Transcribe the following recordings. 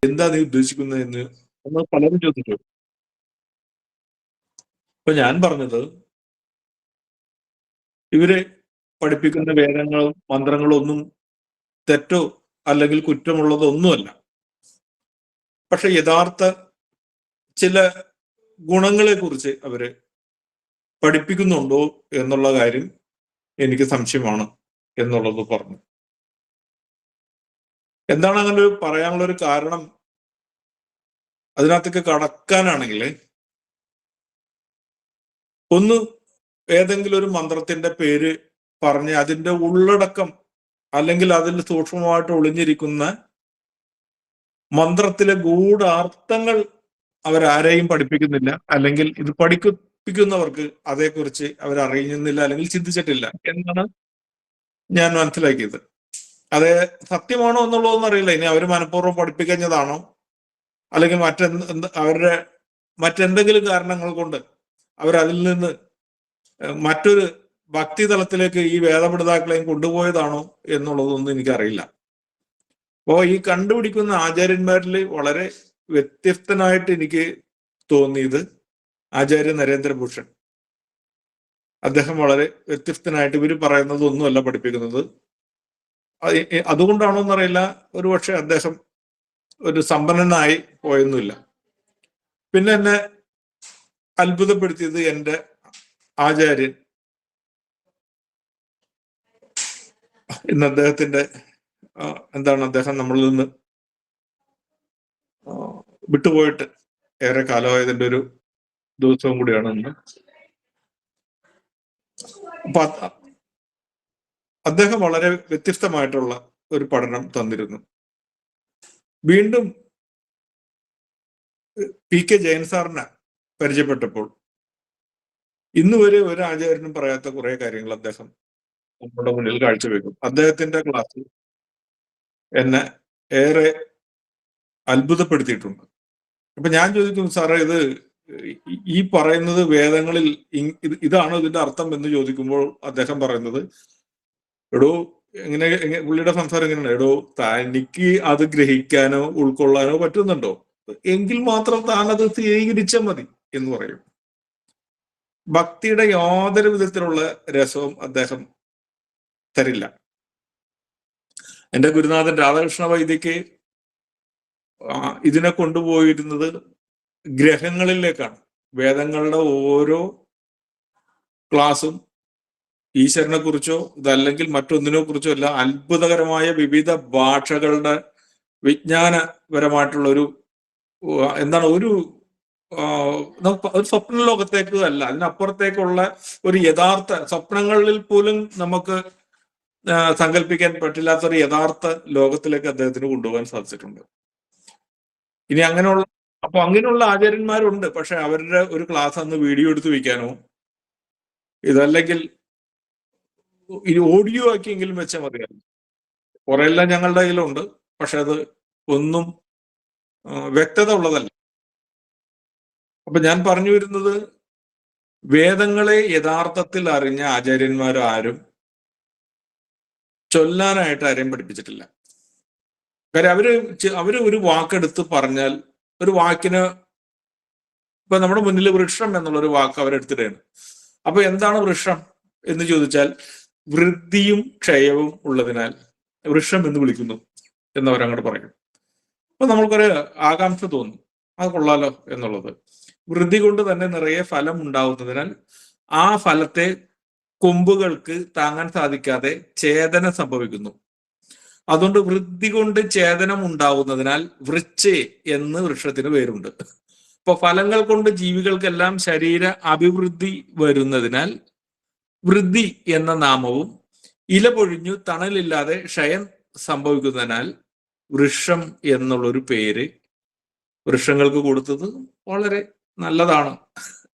എന്താ നീ ഉദ്ദേശിക്കുന്നത് എന്ന് നമ്മൾ പലരും ചോദിച്ചു. ഇപ്പൊ ഞാൻ പറഞ്ഞത്, ഇവര് പഠിപ്പിക്കുന്ന വേദങ്ങളും മന്ത്രങ്ങളും ഒന്നും തെറ്റോ അല്ലെങ്കിൽ കുറ്റമുള്ളതോ ഒന്നുമല്ല. പക്ഷെ യഥാർത്ഥ ചില ഗുണങ്ങളെ കുറിച്ച് അവര് പഠിപ്പിക്കുന്നുണ്ടോ എന്നുള്ള കാര്യം എനിക്ക് സംശയമാണ് എന്നുള്ളത് പറഞ്ഞു. എന്താണ് അങ്ങനെ പറയാനുള്ള ഒരു കാരണം? അതിനകത്തേക്ക് കടക്കാനാണെങ്കിൽ, ഒന്ന് ഏതെങ്കിലും ഒരു മന്ത്രത്തിന്റെ പേര് പറഞ്ഞ് അതിന്റെ ഉള്ളടക്കം അല്ലെങ്കിൽ അതിൽ സൂക്ഷ്മമായിട്ട് ഒളിഞ്ഞിരിക്കുന്ന മന്ത്രത്തിലെ ഗൂഢാർത്ഥങ്ങൾ അവരാരെയും പഠിപ്പിക്കുന്നില്ല, അല്ലെങ്കിൽ ഇത് പഠിപ്പിക്കുന്നവർക്ക് അതേക്കുറിച്ച് അവരറിയുന്നില്ല അല്ലെങ്കിൽ ചിന്തിച്ചിട്ടില്ല എന്നാണ് ഞാൻ മനസ്സിലാക്കിയത്. അത് സത്യമാണോ എന്നുള്ളതൊന്നും അറിയില്ല. ഇനി അവർ മനഃപൂർവ്വം പഠിപ്പിക്കുന്നതാണോ, അല്ലെങ്കിൽ അവരുടെ മറ്റെന്തെങ്കിലും കാരണങ്ങൾ കൊണ്ട് അവരതിൽ നിന്ന് മറ്റൊരു ഭക്തി തലത്തിലേക്ക് ഈ വേദപഠിതാക്കളെയും കൊണ്ടുപോയതാണോ എന്നുള്ളതൊന്നും എനിക്കറിയില്ല. അപ്പോ ഈ കണ്ടുപിടിക്കുന്ന ആചാര്യന്മാരിൽ വളരെ വ്യത്യസ്തനായിട്ട് എനിക്ക് തോന്നിയത് ആചാര്യ നരേന്ദ്രഭൂഷൺ. അദ്ദേഹം വളരെ വ്യത്യസ്തനായിട്ട്, ഇവർ പറയുന്നതൊന്നുമല്ല പഠിപ്പിക്കുന്നത്. അതുകൊണ്ടാണോ എന്നറിയില്ല, ഒരുപക്ഷെ അദ്ദേഹം ഒരു സമ്പന്നനായി പോയൊന്നുമില്ല. പിന്നെ എന്നെ അത്ഭുതപ്പെടുത്തിയത് എൻ്റെ ആചാര്യൻ, ഇന്ന് അദ്ദേഹത്തിന്റെ അദ്ദേഹം നമ്മളിൽ നിന്ന് വിട്ടുപോയിട്ട് ഏറെ കാലമായതിന്റെ ഒരു ദിവസവും കൂടിയാണ് ഇന്ന്. അപ്പൊ അദ്ദേഹം വളരെ വ്യത്യസ്തമായിട്ടുള്ള ഒരു പഠനം തന്നിരുന്നു. വീണ്ടും പി കെ ജയൻ സാറിനെ പരിചയപ്പെട്ടപ്പോൾ ഇന്ന് വരെ ഒരു ആചാര്യനും പറയാത്ത കുറെ കാര്യങ്ങൾ അദ്ദേഹം നമ്മുടെ മുന്നിൽ കാഴ്ചവെക്കും. അദ്ദേഹത്തിന്റെ ക്ലാസ് എന്നെ ഏറെ അത്ഭുതപ്പെടുത്തിയിട്ടുണ്ട്. അപ്പൊ ഞാൻ ചോദിക്കും, സാറേ ഇത് ഈ പറയുന്നത് വേദങ്ങളിൽ ഇതാണോ ഇതിന്റെ അർത്ഥം എന്ന് ചോദിക്കുമ്പോൾ അദ്ദേഹം പറയുന്നത്, എടോ എങ്ങനെ, പുള്ളിയുടെ സംസാരം എങ്ങനെയാണ്, എടോ തനിക്ക് അത് ഗ്രഹിക്കാനോ ഉൾക്കൊള്ളാനോ പറ്റുന്നുണ്ടോ എങ്കിൽ മാത്രം താൻ അത് സ്വീകരിച്ചാൽ മതി എന്ന് പറയും. ഭക്തിയുടെ യാതൊരു വിധത്തിലുള്ള രസവും അദ്ദേഹം തരില്ല. എന്റെ ഗുരുനാഥൻ രാധാകൃഷ്ണ വൈദ്യക്ക് ഇതിനെ കൊണ്ടുപോയിരുന്നത് ഗ്രഹങ്ങളിലേക്കാണ്. വേദങ്ങളുടെ ഓരോ ക്ലാസ്സും ഈശ്വരനെ കുറിച്ചോ ഇതല്ലെങ്കിൽ മറ്റൊന്നിനെ കുറിച്ചോ അല്ല, അത്ഭുതകരമായ വിവിധ ഭാഷകളുടെ വിജ്ഞാനപരമായിട്ടുള്ള ഒരു ഒരു സ്വപ്ന ലോകത്തേക്ക് അല്ല, അതിനപ്പുറത്തേക്കുള്ള ഒരു യഥാർത്ഥ സ്വപ്നങ്ങളിൽ പോലും നമുക്ക് സങ്കല്പിക്കാൻ പറ്റില്ലാത്തൊരു യഥാർത്ഥ ലോകത്തിലേക്ക് അദ്ദേഹത്തിന് കൊണ്ടുപോകാൻ സാധിച്ചിട്ടുണ്ട്. ഇനി അങ്ങനെയുള്ള ആചാര്യന്മാരുണ്ട്. പക്ഷെ അവരുടെ ഒരു ക്ലാസ് അന്ന് വീഡിയോ എടുത്ത് വെക്കാനോ ഇതല്ലെങ്കിൽ ഓഡിയോ ആക്കിയെങ്കിലും വെച്ചാൽ മതിയായിരുന്നു. കുറെയെല്ലാം ഞങ്ങളുടെ കയ്യിലുണ്ട്, പക്ഷെ അത് ഒന്നും വ്യക്തത ഉള്ളതല്ല. അപ്പൊ ഞാൻ പറഞ്ഞു വരുന്നത്, വേദങ്ങളെ യഥാർത്ഥത്തിൽ അറിഞ്ഞ ആചാര്യന്മാരും ചൊല്ലാനായിട്ട് ആരെയും പഠിപ്പിച്ചിട്ടില്ല. കാര്യം അവര് ഒരു വാക്കെടുത്ത് പറഞ്ഞാൽ, ഒരു വാക്കിന് ഇപ്പൊ നമ്മുടെ മുന്നിൽ വൃക്ഷം എന്നുള്ളൊരു വാക്ക് അവരെടുത്തിട്ടാണ്. അപ്പൊ എന്താണ് വൃക്ഷം എന്ന് ചോദിച്ചാൽ, വൃദ്ധിയും ക്ഷയവും ഉള്ളതിനാൽ വൃക്ഷം എന്ന് വിളിക്കുന്നു എന്നവരങ്ങോട്ട് പറയും. അപ്പൊ നമ്മൾക്കൊരു ആകാംക്ഷ തോന്നും, അത് കൊള്ളാലോ എന്നുള്ളത്. വൃദ്ധി കൊണ്ട് തന്നെ നിറയെ ഫലം ഉണ്ടാവുന്നതിനാൽ ആ ഫലത്തെ കൊമ്പുകൾക്ക് താങ്ങാൻ സാധിക്കാതെ ഛേദന സംഭവിക്കുന്നു. അതുകൊണ്ട് വൃദ്ധി കൊണ്ട് ഛേദനം ഉണ്ടാവുന്നതിനാൽ വൃക്ഷേ എന്ന് വൃക്ഷത്തിന് പേരുണ്ട്. ഇപ്പൊ ഫലങ്ങൾ കൊണ്ട് ജീവികൾക്കെല്ലാം ശരീര അഭിവൃദ്ധി വരുന്നതിനാൽ വൃദ്ധി എന്ന നാമവും, ഇല പൊഴിഞ്ഞു തണലില്ലാതെ ക്ഷയം സംഭവിക്കുന്നതിനാൽ വൃക്ഷം എന്നുള്ളൊരു പേര് വൃക്ഷങ്ങൾക്ക് കൊടുത്തത് വളരെ നല്ലതാണ്.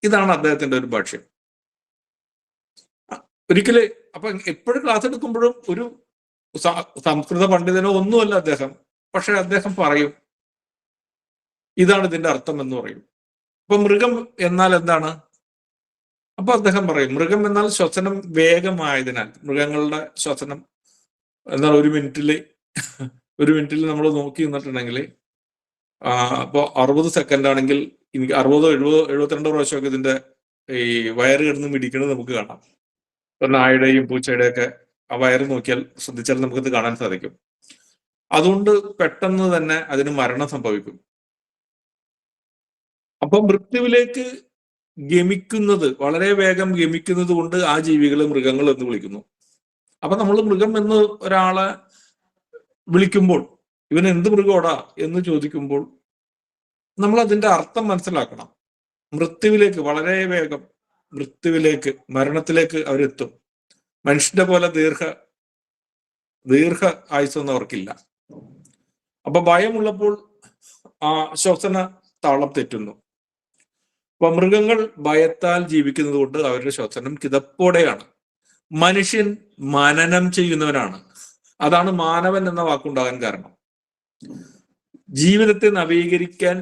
ഇതാണ് അദ്ദേഹത്തിന്റെ ഒരു ഭാഷ്യം. ഒരിക്കല് അപ്പൊ എപ്പോഴും ക്ലാസ് എടുക്കുമ്പോഴും ഒരു സംസ്കൃത പണ്ഡിതനോ ഒന്നുമല്ല അദ്ദേഹം, പക്ഷെ അദ്ദേഹം പറയും ഇതാണ് ഇതിന്റെ അർത്ഥം എന്ന് പറയും. അപ്പൊ മൃഗം എന്നാൽ എന്താണ്? അപ്പൊ അദ്ദേഹം പറയും മൃഗം എന്നാൽ ശ്വസനം വേഗമായതിനാൽ, മൃഗങ്ങളുടെ ശ്വസനം എന്നാൽ ഒരു മിനിറ്റിൽ നമ്മൾ നോക്കി നിന്നിട്ടുണ്ടെങ്കിൽ അപ്പോൾ 60 സെക്കൻഡ് ആണെങ്കിൽ എനിക്ക് 60, 70, 72 പ്രാവശ്യമൊക്കെ ഇതിന്റെ ഈ വയറ് കിടന്ന് മിടിക്കുന്നത് നമുക്ക് കാണാം. ഇപ്പൊ നായുടെയും പൂച്ചയുടെയും ഒക്കെ ആ വയറ് നോക്കിയാൽ ശ്രദ്ധിച്ചാൽ നമുക്കിത് കാണാൻ സാധിക്കും. അതുകൊണ്ട് പെട്ടെന്ന് തന്നെ അതിന് മരണം സംഭവിക്കും. അപ്പൊ മൃത്യുവിലേക്ക് ഗമിക്കുന്നത്, വളരെ വേഗം ഗമിക്കുന്നത് കൊണ്ട് ആ ജീവികളെ മൃഗങ്ങൾ എന്ന് വിളിക്കുന്നു. അപ്പൊ നമ്മൾ മൃഗം എന്ന് ഒരാളെ വിളിക്കുമ്പോൾ ഇവൻ എന്ത് മൃഗോടാ എന്ന് ചോദിക്കുമ്പോൾ നമ്മൾ അതിന്റെ അർത്ഥം മനസ്സിലാക്കണം. മൃത്യുവിലേക്ക് വളരെ വേഗം മൃത്യുവിലേക്ക്, മരണത്തിലേക്ക് അവരെത്തും. മനുഷ്യന്റെ പോലെ ദീർഘ ആയുസ്സൊന്നും അവർക്കില്ല. അപ്പൊ ഭയമുള്ളപ്പോൾ ആ ശ്വസന താളം തെറ്റുന്നു. അപ്പൊ മൃഗങ്ങൾ ഭയത്താൽ ജീവിക്കുന്നത് കൊണ്ട് അവരുടെ ശ്വസനം കിതപ്പോടെയാണ്. മനുഷ്യൻ മനനം ചെയ്യുന്നവനാണ്. അതാണ് മാനവൻ എന്ന വാക്കുണ്ടാകാൻ കാരണം. ജീവിതത്തെ നവീകരിക്കാൻ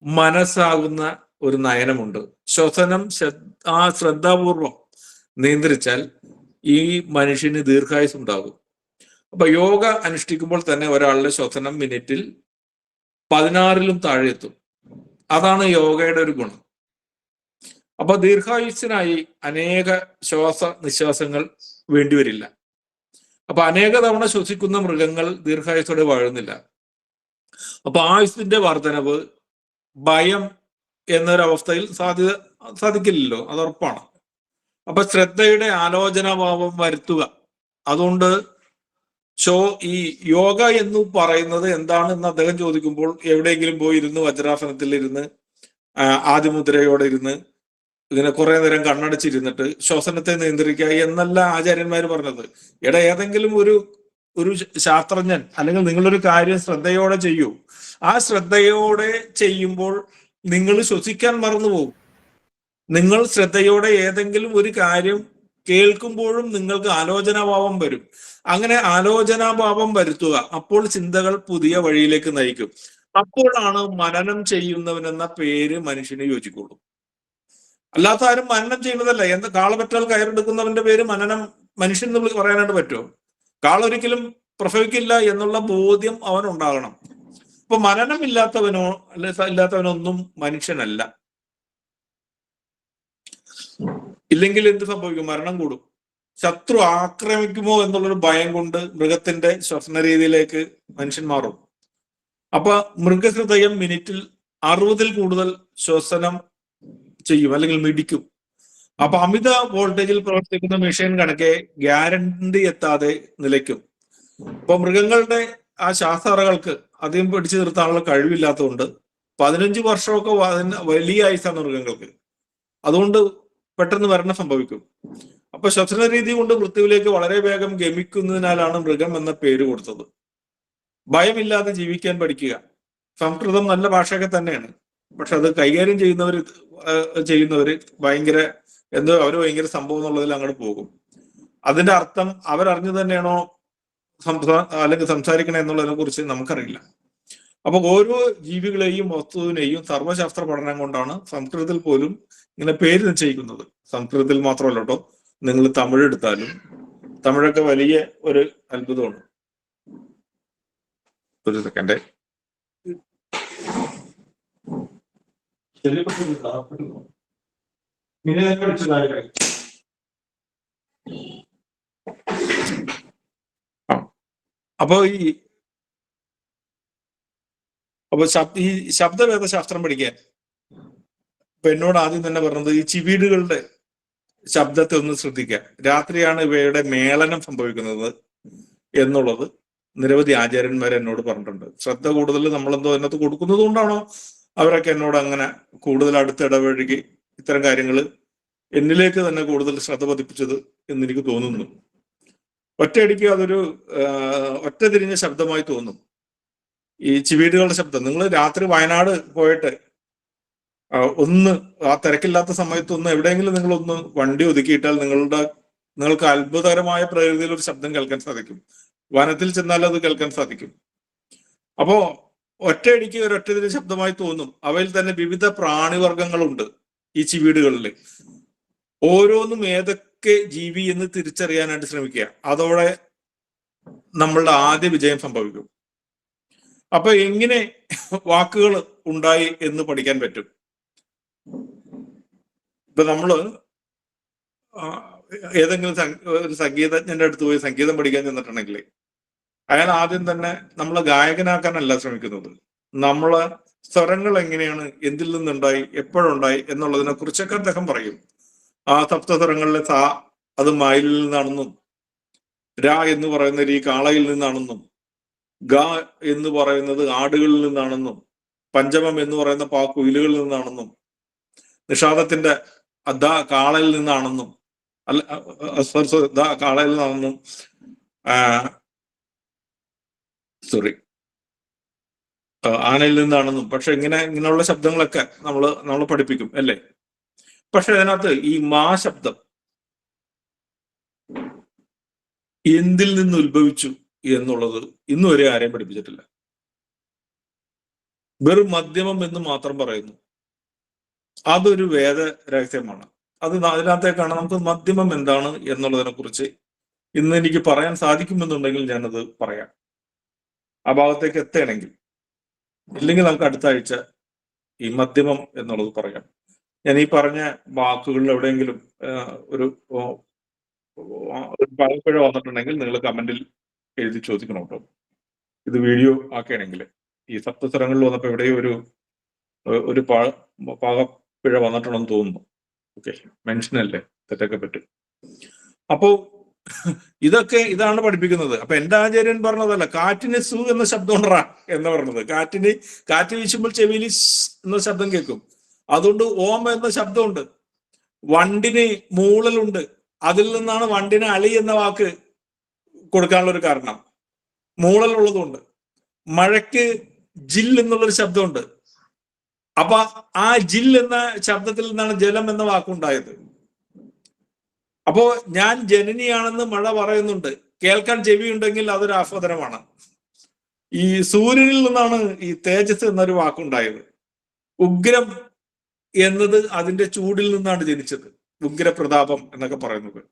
മനസ്സാകുന്ന ഒരു നയനമുണ്ട്. ശ്വസനം ശ്രദ്ധാപൂർവം നിയന്ത്രിച്ചാൽ ഈ മനുഷ്യന് ദീർഘായുസ് ഉണ്ടാകും. അപ്പൊ യോഗ അനുഷ്ഠിക്കുമ്പോൾ തന്നെ ഒരാളുടെ ശ്വസനം മിനിറ്റിൽ 16-ലും താഴെ എത്തും. അതാണ് യോഗയുടെ ഒരു ഗുണം. അപ്പൊ ദീർഘായുസ്സിനായി അനേക നിശ്വാസങ്ങൾ വേണ്ടിവരില്ല. അപ്പൊ അനേക തവണ ശ്വസിക്കുന്ന മൃഗങ്ങൾ ദീർഘായുസ്സോടെ വാഴുന്നില്ല. അപ്പൊ ആയുസ്സിന്റെ വർധനവ് ഭയം എന്നൊരവസ്ഥയിൽ സാധിക്കില്ലല്ലോ, അത് ഉറപ്പാണ്. അപ്പൊ ശ്രദ്ധയുടെ ആലോചനാഭാവം വരുത്തുക. അതുകൊണ്ട് ഈ യോഗ എന്ന് പറയുന്നത് എന്താണെന്ന് അദ്ദേഹം ചോദിക്കുമ്പോൾ എവിടെയെങ്കിലും പോയി ഇരുന്ന് വജ്രാസനത്തിൽ ഇരുന്ന് ആദിമുദ്രയോടെ ഇരുന്ന് ഇങ്ങനെ കുറെ നേരം കണ്ണടച്ചിരുന്നിട്ട് ശ്വസനത്തെ നിയന്ത്രിക്കുക എന്നല്ല ആചാര്യന്മാർ പറഞ്ഞത്. ഏതെങ്കിലും ഒരു ശാസ്ത്രജ്ഞൻ അല്ലെങ്കിൽ നിങ്ങളൊരു കാര്യം ശ്രദ്ധയോടെ ചെയ്യൂ. ആ ശ്രദ്ധയോടെ ചെയ്യുമ്പോൾ നിങ്ങൾ ശ്വസിക്കാൻ മറന്നുപോകും. നിങ്ങൾ ശ്രദ്ധയോടെ ഏതെങ്കിലും ഒരു കാര്യം കേൾക്കുമ്പോഴും നിങ്ങൾക്ക് ആലോചനാഭാവം വരും. അങ്ങനെ ആലോചനാഭാവം വരുത്തുക. അപ്പോൾ ചിന്തകൾ പുതിയ വഴിയിലേക്ക് നയിക്കും. അപ്പോഴാണ് മനനം ചെയ്യുന്നവനെന്ന പേര് മനുഷ്യന് യോജിക്കുള്ളൂ. അല്ലാത്ത ആരും മനനം ചെയ്യുന്നതല്ല. കാളപറ്റാൽ കയറെടുക്കുന്നവന്റെ പേര് മനുഷ്യൻ എന്ന് പറയാനായിട്ട് പറ്റുമോ? കാളൊരിക്കലും പ്രസവിക്കില്ല എന്നുള്ള ബോധ്യം അവനുണ്ടാകണം. അപ്പൊ മനനം ഇല്ലാത്തവനൊന്നും മനുഷ്യനല്ല. ഇല്ലെങ്കിൽ എന്ത് സംഭവിക്കും? മരണം കൂടും. ശത്രു ആക്രമിക്കുമോ എന്നുള്ളൊരു ഭയം കൊണ്ട് മൃഗത്തിന്റെ ശ്വസന രീതിയിലേക്ക് മനുഷ്യൻ മാറും. അപ്പൊ മൃഗഹൃദയം മിനിറ്റിൽ 60-ൽ കൂടുതൽ ശ്വസനം ചെയ്യും, അല്ലെങ്കിൽ മിടിക്കും. അപ്പൊ അമിത വോൾട്ടേജിൽ പ്രവർത്തിക്കുന്ന മെഷീൻ കണക്കെ ഗ്യാരണ്ടി എത്താതെ നിലയ്ക്കും. അപ്പൊ മൃഗങ്ങളുടെ ആ ശ്വാസറകൾക്ക് അധികം പിടിച്ചു നിർത്താനുള്ള കഴിവില്ലാത്തതുകൊണ്ട് 15 വർഷമൊക്കെ വലിയ ആയുസാണ് മൃഗങ്ങൾക്ക്. അതുകൊണ്ട് പെട്ടെന്ന് മരണം സംഭവിക്കും. അപ്പൊ ശ്വസന രീതി കൊണ്ട് മൃത്യുവിലേക്ക് വളരെ വേഗം ഗമിക്കുന്നതിനാലാണ് മൃഗം എന്ന പേര് കൊടുത്തത്. ഭയമില്ലാതെ ജീവിക്കാൻ പഠിക്കുക. സംസ്കൃതം നല്ല ഭാഷയൊക്കെ തന്നെയാണ്. പക്ഷെ അത് കൈകാര്യം ചെയ്യുന്നവര് അവര് ഭയങ്കര സംഭവം എന്നുള്ളതിൽ അങ്ങോട്ട് പോകും. അതിന്റെ അർത്ഥം അവരറിഞ്ഞു തന്നെയാണോ അല്ലെങ്കിൽ സംസാരിക്കണേ എന്നുള്ളതിനെ കുറിച്ച് നമുക്കറിയില്ല. അപ്പൊ ഓരോ ജീവികളെയും വസ്തുവിനെയും സർവശാസ്ത്ര പഠനം കൊണ്ടാണ് സംസ്കൃതത്തിൽ പോലും ഇങ്ങനെ പേര് നിശ്ചയിക്കുന്നത്. സംസ്കൃതത്തിൽ മാത്രമല്ല കേട്ടോ, നിങ്ങൾ തമിഴ് എടുത്താലും തമിഴൊക്കെ വലിയ ഒരു അത്ഭുതമാണ്. ഒരു സെക്കൻഡ്. അപ്പൊ ഈ ശബ്ദവേദശാസ്ത്രം പഠിക്കാൻ ഇപ്പൊ എന്നോട് ആദ്യം തന്നെ പറഞ്ഞത് ഈ ചിവീടുകളുടെ ശബ്ദത്തെ ഒന്ന് ശ്രദ്ധിക്കുക. രാത്രിയാണ് ഇവയുടെ മേളനം സംഭവിക്കുന്നത് എന്നുള്ളത് നിരവധി ആചാര്യന്മാർ എന്നോട് പറഞ്ഞിട്ടുണ്ട്. ശ്രദ്ധ കൂടുതൽ നമ്മളെന്തോ അതിനകത്ത് കൊടുക്കുന്നത് കൊണ്ടാണോ അവരൊക്കെ എന്നോട് അങ്ങനെ കൂടുതൽ അടുത്തിടപഴകി ഇത്തരം കാര്യങ്ങൾ എന്നിലേക്ക് തന്നെ കൂടുതൽ ശ്രദ്ധ പതിപ്പിച്ചത് എന്നെനിക്ക് തോന്നുന്നു. ഒറ്റയടിക്ക് അതൊരു ഒറ്റ തിരിഞ്ഞ ശബ്ദമായി തോന്നും ഈ ചിവീടുകളുടെ ശബ്ദം. നിങ്ങൾ രാത്രി വയനാട് പോയിട്ട് ആ തിരക്കില്ലാത്ത സമയത്തൊന്ന് എവിടെയെങ്കിലും നിങ്ങളൊന്ന് വണ്ടി ഒതുക്കിയിട്ടാൽ നിങ്ങൾക്ക് അത്ഭുതകരമായ പ്രകൃതിയിൽ ഒരു ശബ്ദം കേൾക്കാൻ സാധിക്കും. വനത്തിൽ ചെന്നാൽ അത് കേൾക്കാൻ സാധിക്കും. അപ്പോ ഒറ്റയടിക്ക് ഒരൊറ്റ തിരിഞ്ഞ ശബ്ദമായി തോന്നും. അവയിൽ തന്നെ വിവിധ പ്രാണിവർഗങ്ങളുണ്ട് ഈ ചിവീടുകളിൽ. ഓരോന്നും ഏതൊക്കെ ജീവി എന്ന് തിരിച്ചറിയാനായിട്ട് ശ്രമിക്കുക. അതോടെ നമ്മളുടെ ആദ്യ വിജയം സംഭവിക്കും. അപ്പൊ എങ്ങനെ വാക്കുകൾ ഉണ്ടായി എന്ന് പഠിക്കാൻ പറ്റും? ഇപ്പൊ നമ്മള് ഏതെങ്കിലും ഒരു സംഗീതജ്ഞന്റെ അടുത്ത് പോയി സംഗീതം പഠിക്കാൻ ചെന്നിട്ടുണ്ടെങ്കിൽ അയാൾ ആദ്യം തന്നെ നമ്മളെ ഗായകനാക്കാനല്ല ശ്രമിക്കുന്നത്. നമ്മളെ സ്വരങ്ങൾ എങ്ങനെയാണ്, എന്തിൽ നിന്നുണ്ടായി, എപ്പോഴുണ്ടായി എന്നുള്ളതിനെ കുറിച്ചൊക്കെ അദ്ദേഹം പറയും. ആ സപ്തസ്വരങ്ങളിലെ സാ അത് മയിലിൽ നിന്നാണെന്നും, രാ എന്ന് പറയുന്നത് ഈ കാളയിൽ നിന്നാണെന്നും, ഗ എന്ന് പറയുന്നത് ആടുകളിൽ നിന്നാണെന്നും, പഞ്ചമം എന്ന് പറയുന്ന കുയിലുകളിൽ നിന്നാണെന്നും, നിഷാദത്തിന്റെ ദ കാളയിൽ നിന്നാണെന്നും, അല്ല ദ കാളയിൽ നിന്നാണെന്നും, സോറി ആനയിൽ നിന്നാണെന്നും. പക്ഷെ ഇങ്ങനെയുള്ള ശബ്ദങ്ങളൊക്കെ നമ്മൾ പഠിപ്പിക്കും അല്ലേ? പക്ഷെ അതിനകത്ത് ഈ മാ ശബ്ദം എന്തിൽ നിന്ന് ഉത്ഭവിച്ചു എന്നുള്ളത് ഇന്നുവരെ ആരെയും പഠിപ്പിച്ചിട്ടില്ല. വെറും മധ്യമം എന്ന് മാത്രം പറയുന്നു. അതൊരു വേദ രഹസ്യമാണ്. അതിനകത്തേക്കാണ് നമുക്ക് മധ്യമം എന്താണ് എന്നുള്ളതിനെ കുറിച്ച് ഇന്ന് എനിക്ക് പറയാൻ സാധിക്കുമെന്നുണ്ടെങ്കിൽ ഞാനത് പറയാം, ആ ഭാഗത്തേക്ക് എത്തണമെങ്കിൽ. ഇല്ലെങ്കിൽ നമുക്ക് അടുത്ത ആഴ്ച ഈ മധ്യമം എന്നുള്ളത് പറയാം. ഞാൻ ഈ പറഞ്ഞ വാക്കുകളിൽ എവിടെയെങ്കിലും ഒരു പഴപ്പിഴ വന്നിട്ടുണ്ടെങ്കിൽ നിങ്ങൾ കമന്റിൽ എഴുതി ചോദിക്കണം കേട്ടോ. ഇത് വീഡിയോ ആക്കുകയാണെങ്കിൽ ഈ സപ്തസ്വരങ്ങളിൽ വന്നപ്പോൾ എവിടെയോ ഒരു പാകപ്പിഴ വന്നിട്ടുണ്ടെന്ന് തോന്നുന്നു. ഓക്കെ, മെൻഷനല്ലേ, തെറ്റൊക്കെ പറ്റും. അപ്പോ ഇതാണ് പഠിപ്പിക്കുന്നത്. അപ്പൊ എന്റെ ആചാര്യൻ പറഞ്ഞതല്ല, കാറ്റിന് സു എന്ന ശബ്ദം ഉണ്ടാ എന്ന് പറഞ്ഞത്. കാറ്റ് വീശുമ്പോൾ ചെവിയിൽ എന്ന ശബ്ദം കേൾക്കും, അതുകൊണ്ട് ഓം എന്ന ശബ്ദമുണ്ട്. വണ്ടിന് മൂളലുണ്ട്, അതിൽ നിന്നാണ് വണ്ടിന് അളി എന്ന വാക്ക് കൊടുക്കാനുള്ള ഒരു കാരണം. മൂളൽ ഉള്ളതുകൊണ്ട്. മഴയ്ക്ക് ജിൽ എന്നുള്ളൊരു ശബ്ദമുണ്ട്, അപ്പൊ ആ ജിൽ എന്ന ശബ്ദത്തിൽ നിന്നാണ് ജലം എന്ന വാക്കുണ്ടായത്. അപ്പോ ഞാൻ ജനനിയാണെന്ന് മഴ പറയുന്നുണ്ട്, കേൾക്കാൻ ചെവി ഉണ്ടെങ്കിൽ അതൊരു ആസ്വാദനമാണ്. ഈ സൂര്യനിൽ നിന്നാണ് ഈ തേജസ് എന്നൊരു വാക്കുണ്ടായത്. ഉഗ്രം എന്നത് അതിന്റെ ചൂടിൽ നിന്നാണ് ജനിച്ചത്, ഉഗ്രപ്രതാപം എന്നൊക്കെ പറയുന്നത്.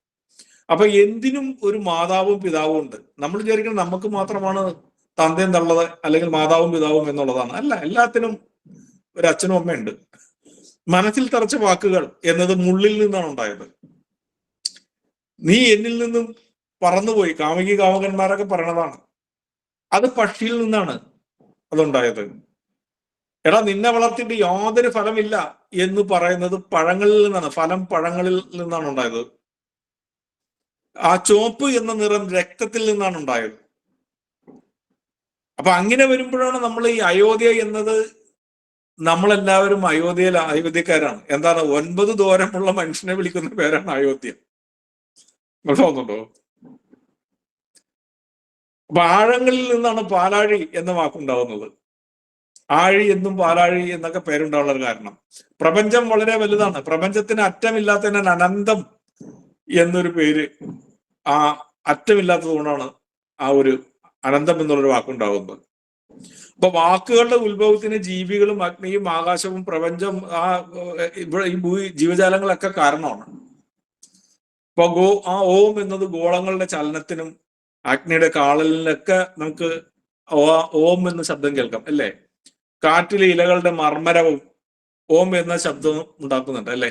അപ്പൊ എന്തിനും ഒരു മാതാവും പിതാവും ഉണ്ട്. നമ്മൾ വിചാരിക്കുന്നത് നമുക്ക് മാത്രമാണ് തന്തയും തള്ളത് അല്ലെങ്കിൽ മാതാവും പിതാവും എന്നുള്ളതാണ്. അല്ല, എല്ലാത്തിനും ഒരു അച്ഛനും അമ്മയുണ്ട്. മനസ്സിൽ തറച്ച വാക്കുകൾ എന്നത് മുള്ളിൽ നിന്നാണ് ഉണ്ടായത്. നീ എന്നിൽ നിന്നും പറന്നുപോയി, കാമകന്മാരൊക്കെ പറയണതാണ്. അത് പക്ഷിയിൽ നിന്നാണ് അതുണ്ടായത്. എടാ, നിന്നെ വളർത്തിയിട്ട് യാതൊരു ഫലമില്ല എന്ന് പറയുന്നത് പഴങ്ങളിൽ നിന്നാണ്. ഫലം പഴങ്ങളിൽ നിന്നാണ് ഉണ്ടായത്. ആ ചുവപ്പ് എന്ന നിറം രക്തത്തിൽ നിന്നാണ് ഉണ്ടായത്. അപ്പൊ അങ്ങനെ വരുമ്പോഴാണ് നമ്മൾ ഈ അയോധ്യ എന്നത്, നമ്മളെല്ലാവരും അയോധ്യക്കാരാണ്. എന്താണ്, 9 ദൂരമുള്ള മനുഷ്യനെ വിളിക്കുന്ന പേരാണ് അയോധ്യ. മനസ്സിലാവുന്നുണ്ടോ? അപ്പൊ ആഴങ്ങളിൽ നിന്നാണ് പാലാഴി എന്ന വാക്കുണ്ടാവുന്നത്. ആഴി എന്നും പാലാഴി എന്നൊക്കെ പേരുണ്ടാവുന്ന കാരണം പ്രപഞ്ചം വളരെ വലുതാണ്. പ്രപഞ്ചത്തിന് അറ്റമില്ലാത്തതിനാൽ അനന്തം എന്നൊരു പേര് ആ അറ്റമില്ലാത്തത് കൊണ്ടാണ് ആ ഒരു അനന്തം എന്നുള്ളൊരു വാക്കുണ്ടാവുന്നത്. അപ്പൊ വാക്കുകളുടെ ഉത്ഭവത്തിന് ജീവികളും അഗ്നിയും ആകാശവും പ്രപഞ്ചം ഇവിടെ ഈ ജീവജാലങ്ങളൊക്കെ കാരണമാണ്. ഇപ്പൊ ഓം എന്നത് ഗോളങ്ങളുടെ ചലനത്തിനും അഗ്നിയുടെ കാളലിനൊക്കെ നമുക്ക് ഓം എന്ന ശബ്ദം കേൾക്കാം അല്ലേ? കാറ്റിലെ ഇലകളുടെ മർമ്മരവും ഓം എന്ന ശബ്ദം ഉണ്ടാക്കുന്നുണ്ട് അല്ലേ?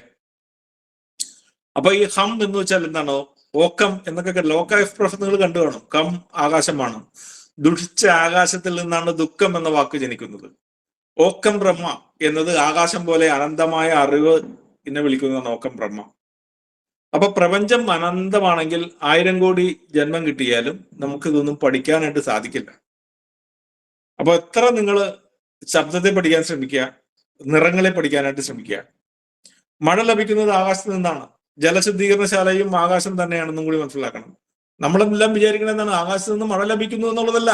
അപ്പൊ ഈ ഹം എന്ന് വെച്ചാൽ എന്താണോ, ഓക്കം എന്നൊക്കെ ലോക എക്സ്പ്രഷൻ നിങ്ങൾ കണ്ടു കാണും. കം ആകാശമാണ്. ദുഷിച്ച ആകാശത്തിൽ നിന്നാണ് ദുഃഖം എന്ന വാക്ക് ജനിക്കുന്നത്. ഓക്കം ബ്രഹ്മ എന്നത് ആകാശം പോലെ അനന്തമായ അറിവ് എന്നെ വിളിക്കുന്നതാണ് ഓക്കം ബ്രഹ്മ. അപ്പൊ പ്രപഞ്ചം അനന്തമാണെങ്കിൽ 1000 കോടി ജന്മം കിട്ടിയാലും നമുക്ക് ഇതൊന്നും പഠിക്കാനായിട്ട് സാധിക്കില്ല. അപ്പൊ എത്ര നിങ്ങൾ ശബ്ദത്തെ പഠിക്കാൻ ശ്രമിക്കുക, നിറങ്ങളെ പഠിക്കാനായിട്ട് ശ്രമിക്കുക. മഴ ലഭിക്കുന്നത് ആകാശത്ത് നിന്നാണ്. ജലശുദ്ധീകരണശാലയും ആകാശം തന്നെയാണെന്നും കൂടി മനസ്സിലാക്കണം. നമ്മളെല്ലാം വിചാരിക്കുന്നത് എന്താണ്, ആകാശത്ത് നിന്ന് മഴ ലഭിക്കുന്നു എന്നുള്ളതല്ല.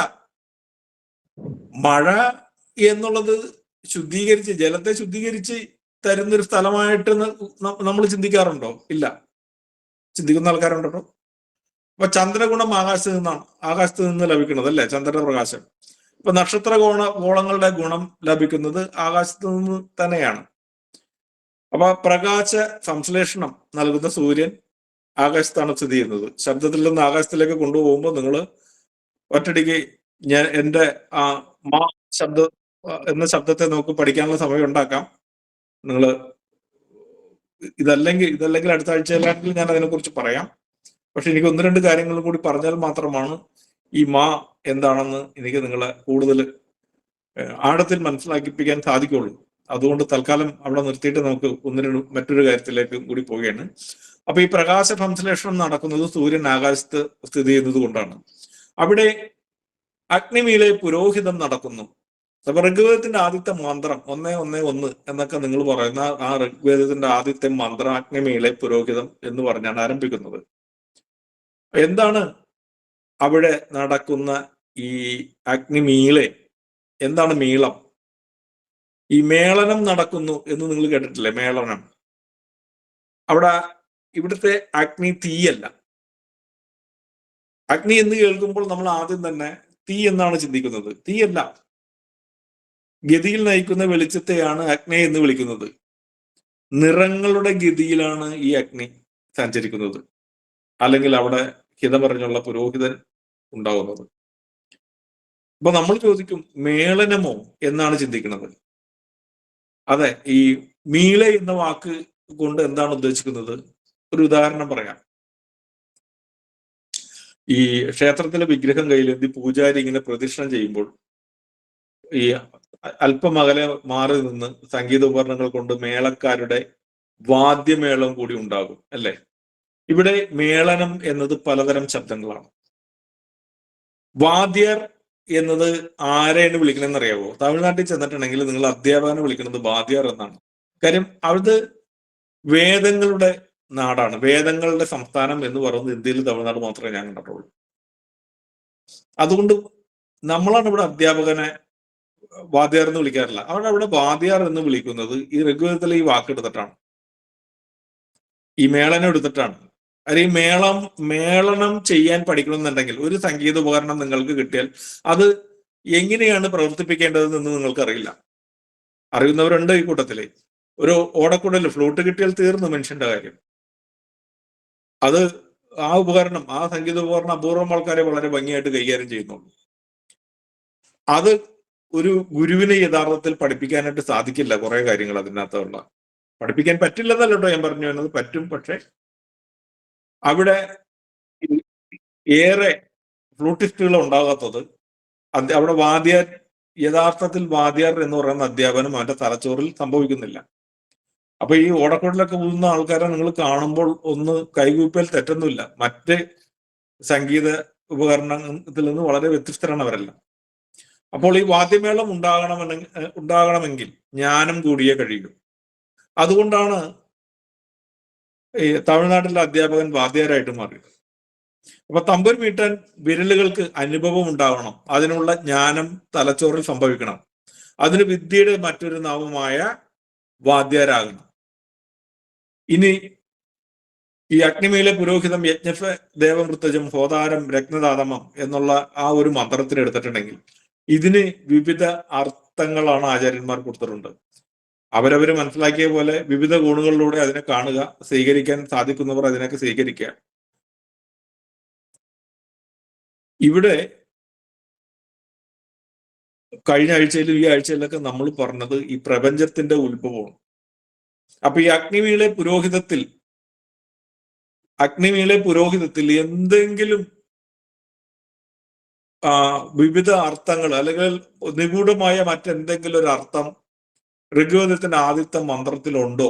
മഴ എന്നുള്ളത് ജലത്തെ ശുദ്ധീകരിച്ച് തരുന്നൊരു സ്ഥലമായിട്ട് നമ്മൾ ചിന്തിക്കാറുണ്ടോ? ഇല്ല. ചിന്തിക്കുന്ന ആൾക്കാരുണ്ടോ? അപ്പൊ ചന്ദ്രഗുണം ആകാശത്ത് നിന്ന് ലഭിക്കുന്നത് അല്ലേ, ചന്ദ്രപ്രകാശം. ഇപ്പൊ നക്ഷത്ര ഗോളങ്ങളുടെ ഗുണം ലഭിക്കുന്നത് ആകാശത്ത് നിന്ന് തന്നെയാണ്. അപ്പൊ പ്രകാശ സംശ്ലേഷണം നൽകുന്ന സൂര്യൻ ആകാശത്താണ് സ്ഥിതി ചെയ്യുന്നത്. ശബ്ദത്തിൽ നിന്ന് ആകാശത്തിലേക്ക് കൊണ്ടുപോകുമ്പോൾ നിങ്ങൾ ഒറ്റടിക്ക് എന്റെ ശബ്ദ എന്ന ശബ്ദത്തെ നമുക്ക് പഠിക്കാനുള്ള സമയം ഉണ്ടാക്കാം. നിങ്ങൾ ഇതല്ലെങ്കിൽ അടുത്ത ആഴ്ചയിലാണെങ്കിൽ ഞാൻ അതിനെക്കുറിച്ച് പറയാം. പക്ഷെ എനിക്ക് ഒന്ന് രണ്ട് കാര്യങ്ങൾ കൂടി പറഞ്ഞാൽ മാത്രമാണ് ഈ മാ എന്താണെന്ന് എനിക്ക് നിങ്ങളെ കൂടുതൽ ആഴത്തിൽ മനസ്സിലാക്കിപ്പിക്കാൻ സാധിക്കുള്ളൂ. അതുകൊണ്ട് തൽക്കാലം അവിടെ നിർത്തിയിട്ട് നമുക്ക് മറ്റൊരു കാര്യത്തിലേക്ക് കൂടി പോവുകയാണ്. അപ്പൊ ഈ പ്രകാശ സംശ്ലേഷണം നടക്കുന്നത് സൂര്യൻ ആകാശത്ത് സ്ഥിതി ചെയ്യുന്നത് കൊണ്ടാണ്. അവിടെ അഗ്നിമീലെ പുരോഹിതം നടക്കുന്നു. അപ്പൊ ഋഗ്വേദത്തിന്റെ ആദ്യത്തെ മന്ത്രം 1-1-1 എന്നൊക്കെ നിങ്ങൾ പറയുന്ന ആ ഋഗ്വേദത്തിന്റെ ആദ്യത്തെ മന്ത്രം അഗ്നിമീലെ പുരോഹിതം എന്ന് പറഞ്ഞാണ് ആരംഭിക്കുന്നത്. എന്താണ് അവിടെ നടക്കുന്ന ഈ അഗ്നിമീളെ? എന്താണ് മീളം? ഈ മേളനം നടക്കുന്നു എന്ന് നിങ്ങൾ കേട്ടിട്ടില്ലേ? മേളനം. അവിടെ ഇവിടുത്തെ അഗ്നി തീയല്ല. അഗ്നി എന്ന് കേൾക്കുമ്പോൾ നമ്മൾ ആദ്യം തന്നെ തീ എന്നാണ് ചിന്തിക്കുന്നത്. തീയല്ല. ഗതിയിൽ നയിക്കുന്ന വെളിച്ചത്തെയാണ് അഗ്നി എന്ന് വിളിക്കുന്നത്. നിറങ്ങളുടെ ഗതിയിലാണ് ഈ അഗ്നി സഞ്ചരിക്കുന്നത്, അല്ലെങ്കിൽ അവിടെ ഹിതമറിഞ്ഞുള്ള പുരോഹിതൻ ഉണ്ടാകുന്നത്. അപ്പൊ നമ്മൾ ചോദിക്കും, മേളനമോ എന്നാണ് ചിന്തിക്കുന്നത്. അതെ, ഈ മീളെ എന്ന വാക്ക് കൊണ്ട് എന്താണ് ഉദ്ദേശിക്കുന്നത്? ഒരു ഉദാഹരണം പറയാം. ഈ ക്ഷേത്രത്തിലെ വിഗ്രഹം കയ്യിലെന്തി പൂജാരി ഇങ്ങനെ പ്രദക്ഷിണം ചെയ്യുമ്പോൾ ഈ അല്പമകലെ മാറി നിന്ന് സംഗീത ഉപകരണങ്ങൾ കൊണ്ട് മേളക്കാരുടെ വാദ്യമേളം കൂടി ഉണ്ടാകും, അല്ലെ? ഇവിടെ മേളനം എന്നത് പലതരം ശബ്ദങ്ങളാണ്. വാദ്യർ എന്നത് ആരെയാണ് വിളിക്കണമെന്ന് അറിയാവോ? തമിഴ്നാട്ടിൽ ചെന്നിട്ടുണ്ടെങ്കിൽ നിങ്ങൾ അധ്യാപകനെ വിളിക്കുന്നത് വാദ്യർ എന്നാണ്. കാര്യം അത് വേദങ്ങളുടെ നാടാണ്. വേദങ്ങളുടെ സംസ്ഥാനം എന്ന് പറയുന്നത് ഇന്ത്യയിൽ തമിഴ്നാട് മാത്രമേ ഞാൻ കണ്ടിട്ടുള്ളൂ. അതുകൊണ്ട് നമ്മളാണ് ഇവിടെ അധ്യാപകനെ വാദ്യാർ എന്ന് വിളിക്കാറില്ല. അവിടെ വാദ്യാർ എന്ന് വിളിക്കുന്നത് ഈ ഋഗ്വേദത്തിലെ ഈ വാക്കെടുത്തിട്ടാണ്, ഈ മേളനം എടുത്തിട്ടാണ്. അത് ഈ മേളനം ചെയ്യാൻ പഠിക്കണമെന്നുണ്ടെങ്കിൽ ഒരു സംഗീത ഉപകരണം നിങ്ങൾക്ക് കിട്ടിയാൽ അത് എങ്ങനെയാണ് പ്രവർത്തിപ്പിക്കേണ്ടതെന്ന് നിങ്ങൾക്ക് അറിയില്ല. അറിയുന്നവരുണ്ട് ഈ കൂട്ടത്തില്. ഒരു ഓടക്കുടൽ ഫ്ലൂട്ട് കിട്ടിയാൽ തീർന്നു മനുഷ്യന്റെ കാര്യം. അത് ആ സംഗീത ഉപകരണം അപൂർവം ആൾക്കാരെ വളരെ ഭംഗിയായിട്ട് കൈകാര്യം ചെയ്യുന്നുള്ളൂ. അത് ഒരു ഗുരുവിനെ യഥാർത്ഥത്തിൽ പഠിപ്പിക്കാനായിട്ട് സാധിക്കില്ല. കുറെ കാര്യങ്ങൾ അതിനകത്തുള്ള പഠിപ്പിക്കാൻ പറ്റില്ലെന്നല്ല കേട്ടോ ഞാൻ പറഞ്ഞു എന്നത്. പറ്റും, പക്ഷെ അവിടെ ഏറെ ഫ്ലൂട്ടിസ്റ്റുകൾ ഉണ്ടാകാത്തത് അവിടെ യഥാർത്ഥത്തിൽ വാദ്യാർ എന്ന് പറയുന്ന അധ്യാപനം അവന്റെ തലച്ചോറിൽ സംഭവിക്കുന്നില്ല. അപ്പൊ ഈ ഓടക്കുടലൊക്കെ ഊതുന്ന ആൾക്കാരെ നിങ്ങൾ കാണുമ്പോൾ ഒന്ന് കൈകൂപ്പിയാൽ തെറ്റൊന്നുമില്ല. മറ്റ് സംഗീത ഉപകരണത്തിൽ നിന്ന് വളരെ വ്യത്യസ്തരാണ് അവരെല്ലാം. അപ്പോൾ ഈ വാദ്യമേളം ഉണ്ടാകണമെങ്കിൽ ജ്ഞാനം കൂടിയേ കഴിയൂ. അതുകൊണ്ടാണ് ഈ തമിഴ്നാട്ടിലെ അധ്യാപകൻ വാദ്യാരായിട്ട് മാറിയത്. അപ്പൊ തമ്പുർ മീട്ടാൻ വിരലുകൾക്ക് അനുഭവം ഉണ്ടാകണം. അതിനുള്ള ജ്ഞാനം തലച്ചോറിൽ സംഭവിക്കണം. അതിന് വിദ്യയുടെ മറ്റൊരു നാമമായ വാദ്യാരാകണം. ഇനി ഈ അഗ്നിമേലെ പുരോഹിതം യജ്ഞഫ ദേവമൃത്തജം ഹോതാരം രത്നദാതമം എന്നുള്ള ആ ഒരു മന്ത്രത്തിന് എടുത്തിട്ടുണ്ടെങ്കിൽ ഇതിന് വിവിധ അർത്ഥങ്ങളാണ് ആചാര്യന്മാർ കൊടുത്തിട്ടുണ്ട്. അവരവര് മനസ്സിലാക്കിയ പോലെ വിവിധ കോണുകളിലൂടെ അതിനെ കാണുക, സ്വീകരിക്കാൻ സാധിക്കുന്നവർ അതിനൊക്കെ സ്വീകരിക്കുക. ഇവിടെ കഴിഞ്ഞ ആഴ്ചയിലും ഈ ആഴ്ചയിലൊക്കെ നമ്മൾ പറഞ്ഞത് ഈ പ്രപഞ്ചത്തിന്റെ ഉത്ഭവമാണ്. അപ്പൊ ഈ അഗ്നിമീളെ പുരോഹിതത്തിൽ എന്തെങ്കിലും വിവിധ അർത്ഥങ്ങൾ അല്ലെങ്കിൽ നിഗൂഢമായ മറ്റെന്തെങ്കിലും ഒരു അർത്ഥം ഋഗ്വേദത്തിന്റെ ആദ്യത്തെ മന്ത്രത്തിലുണ്ടോ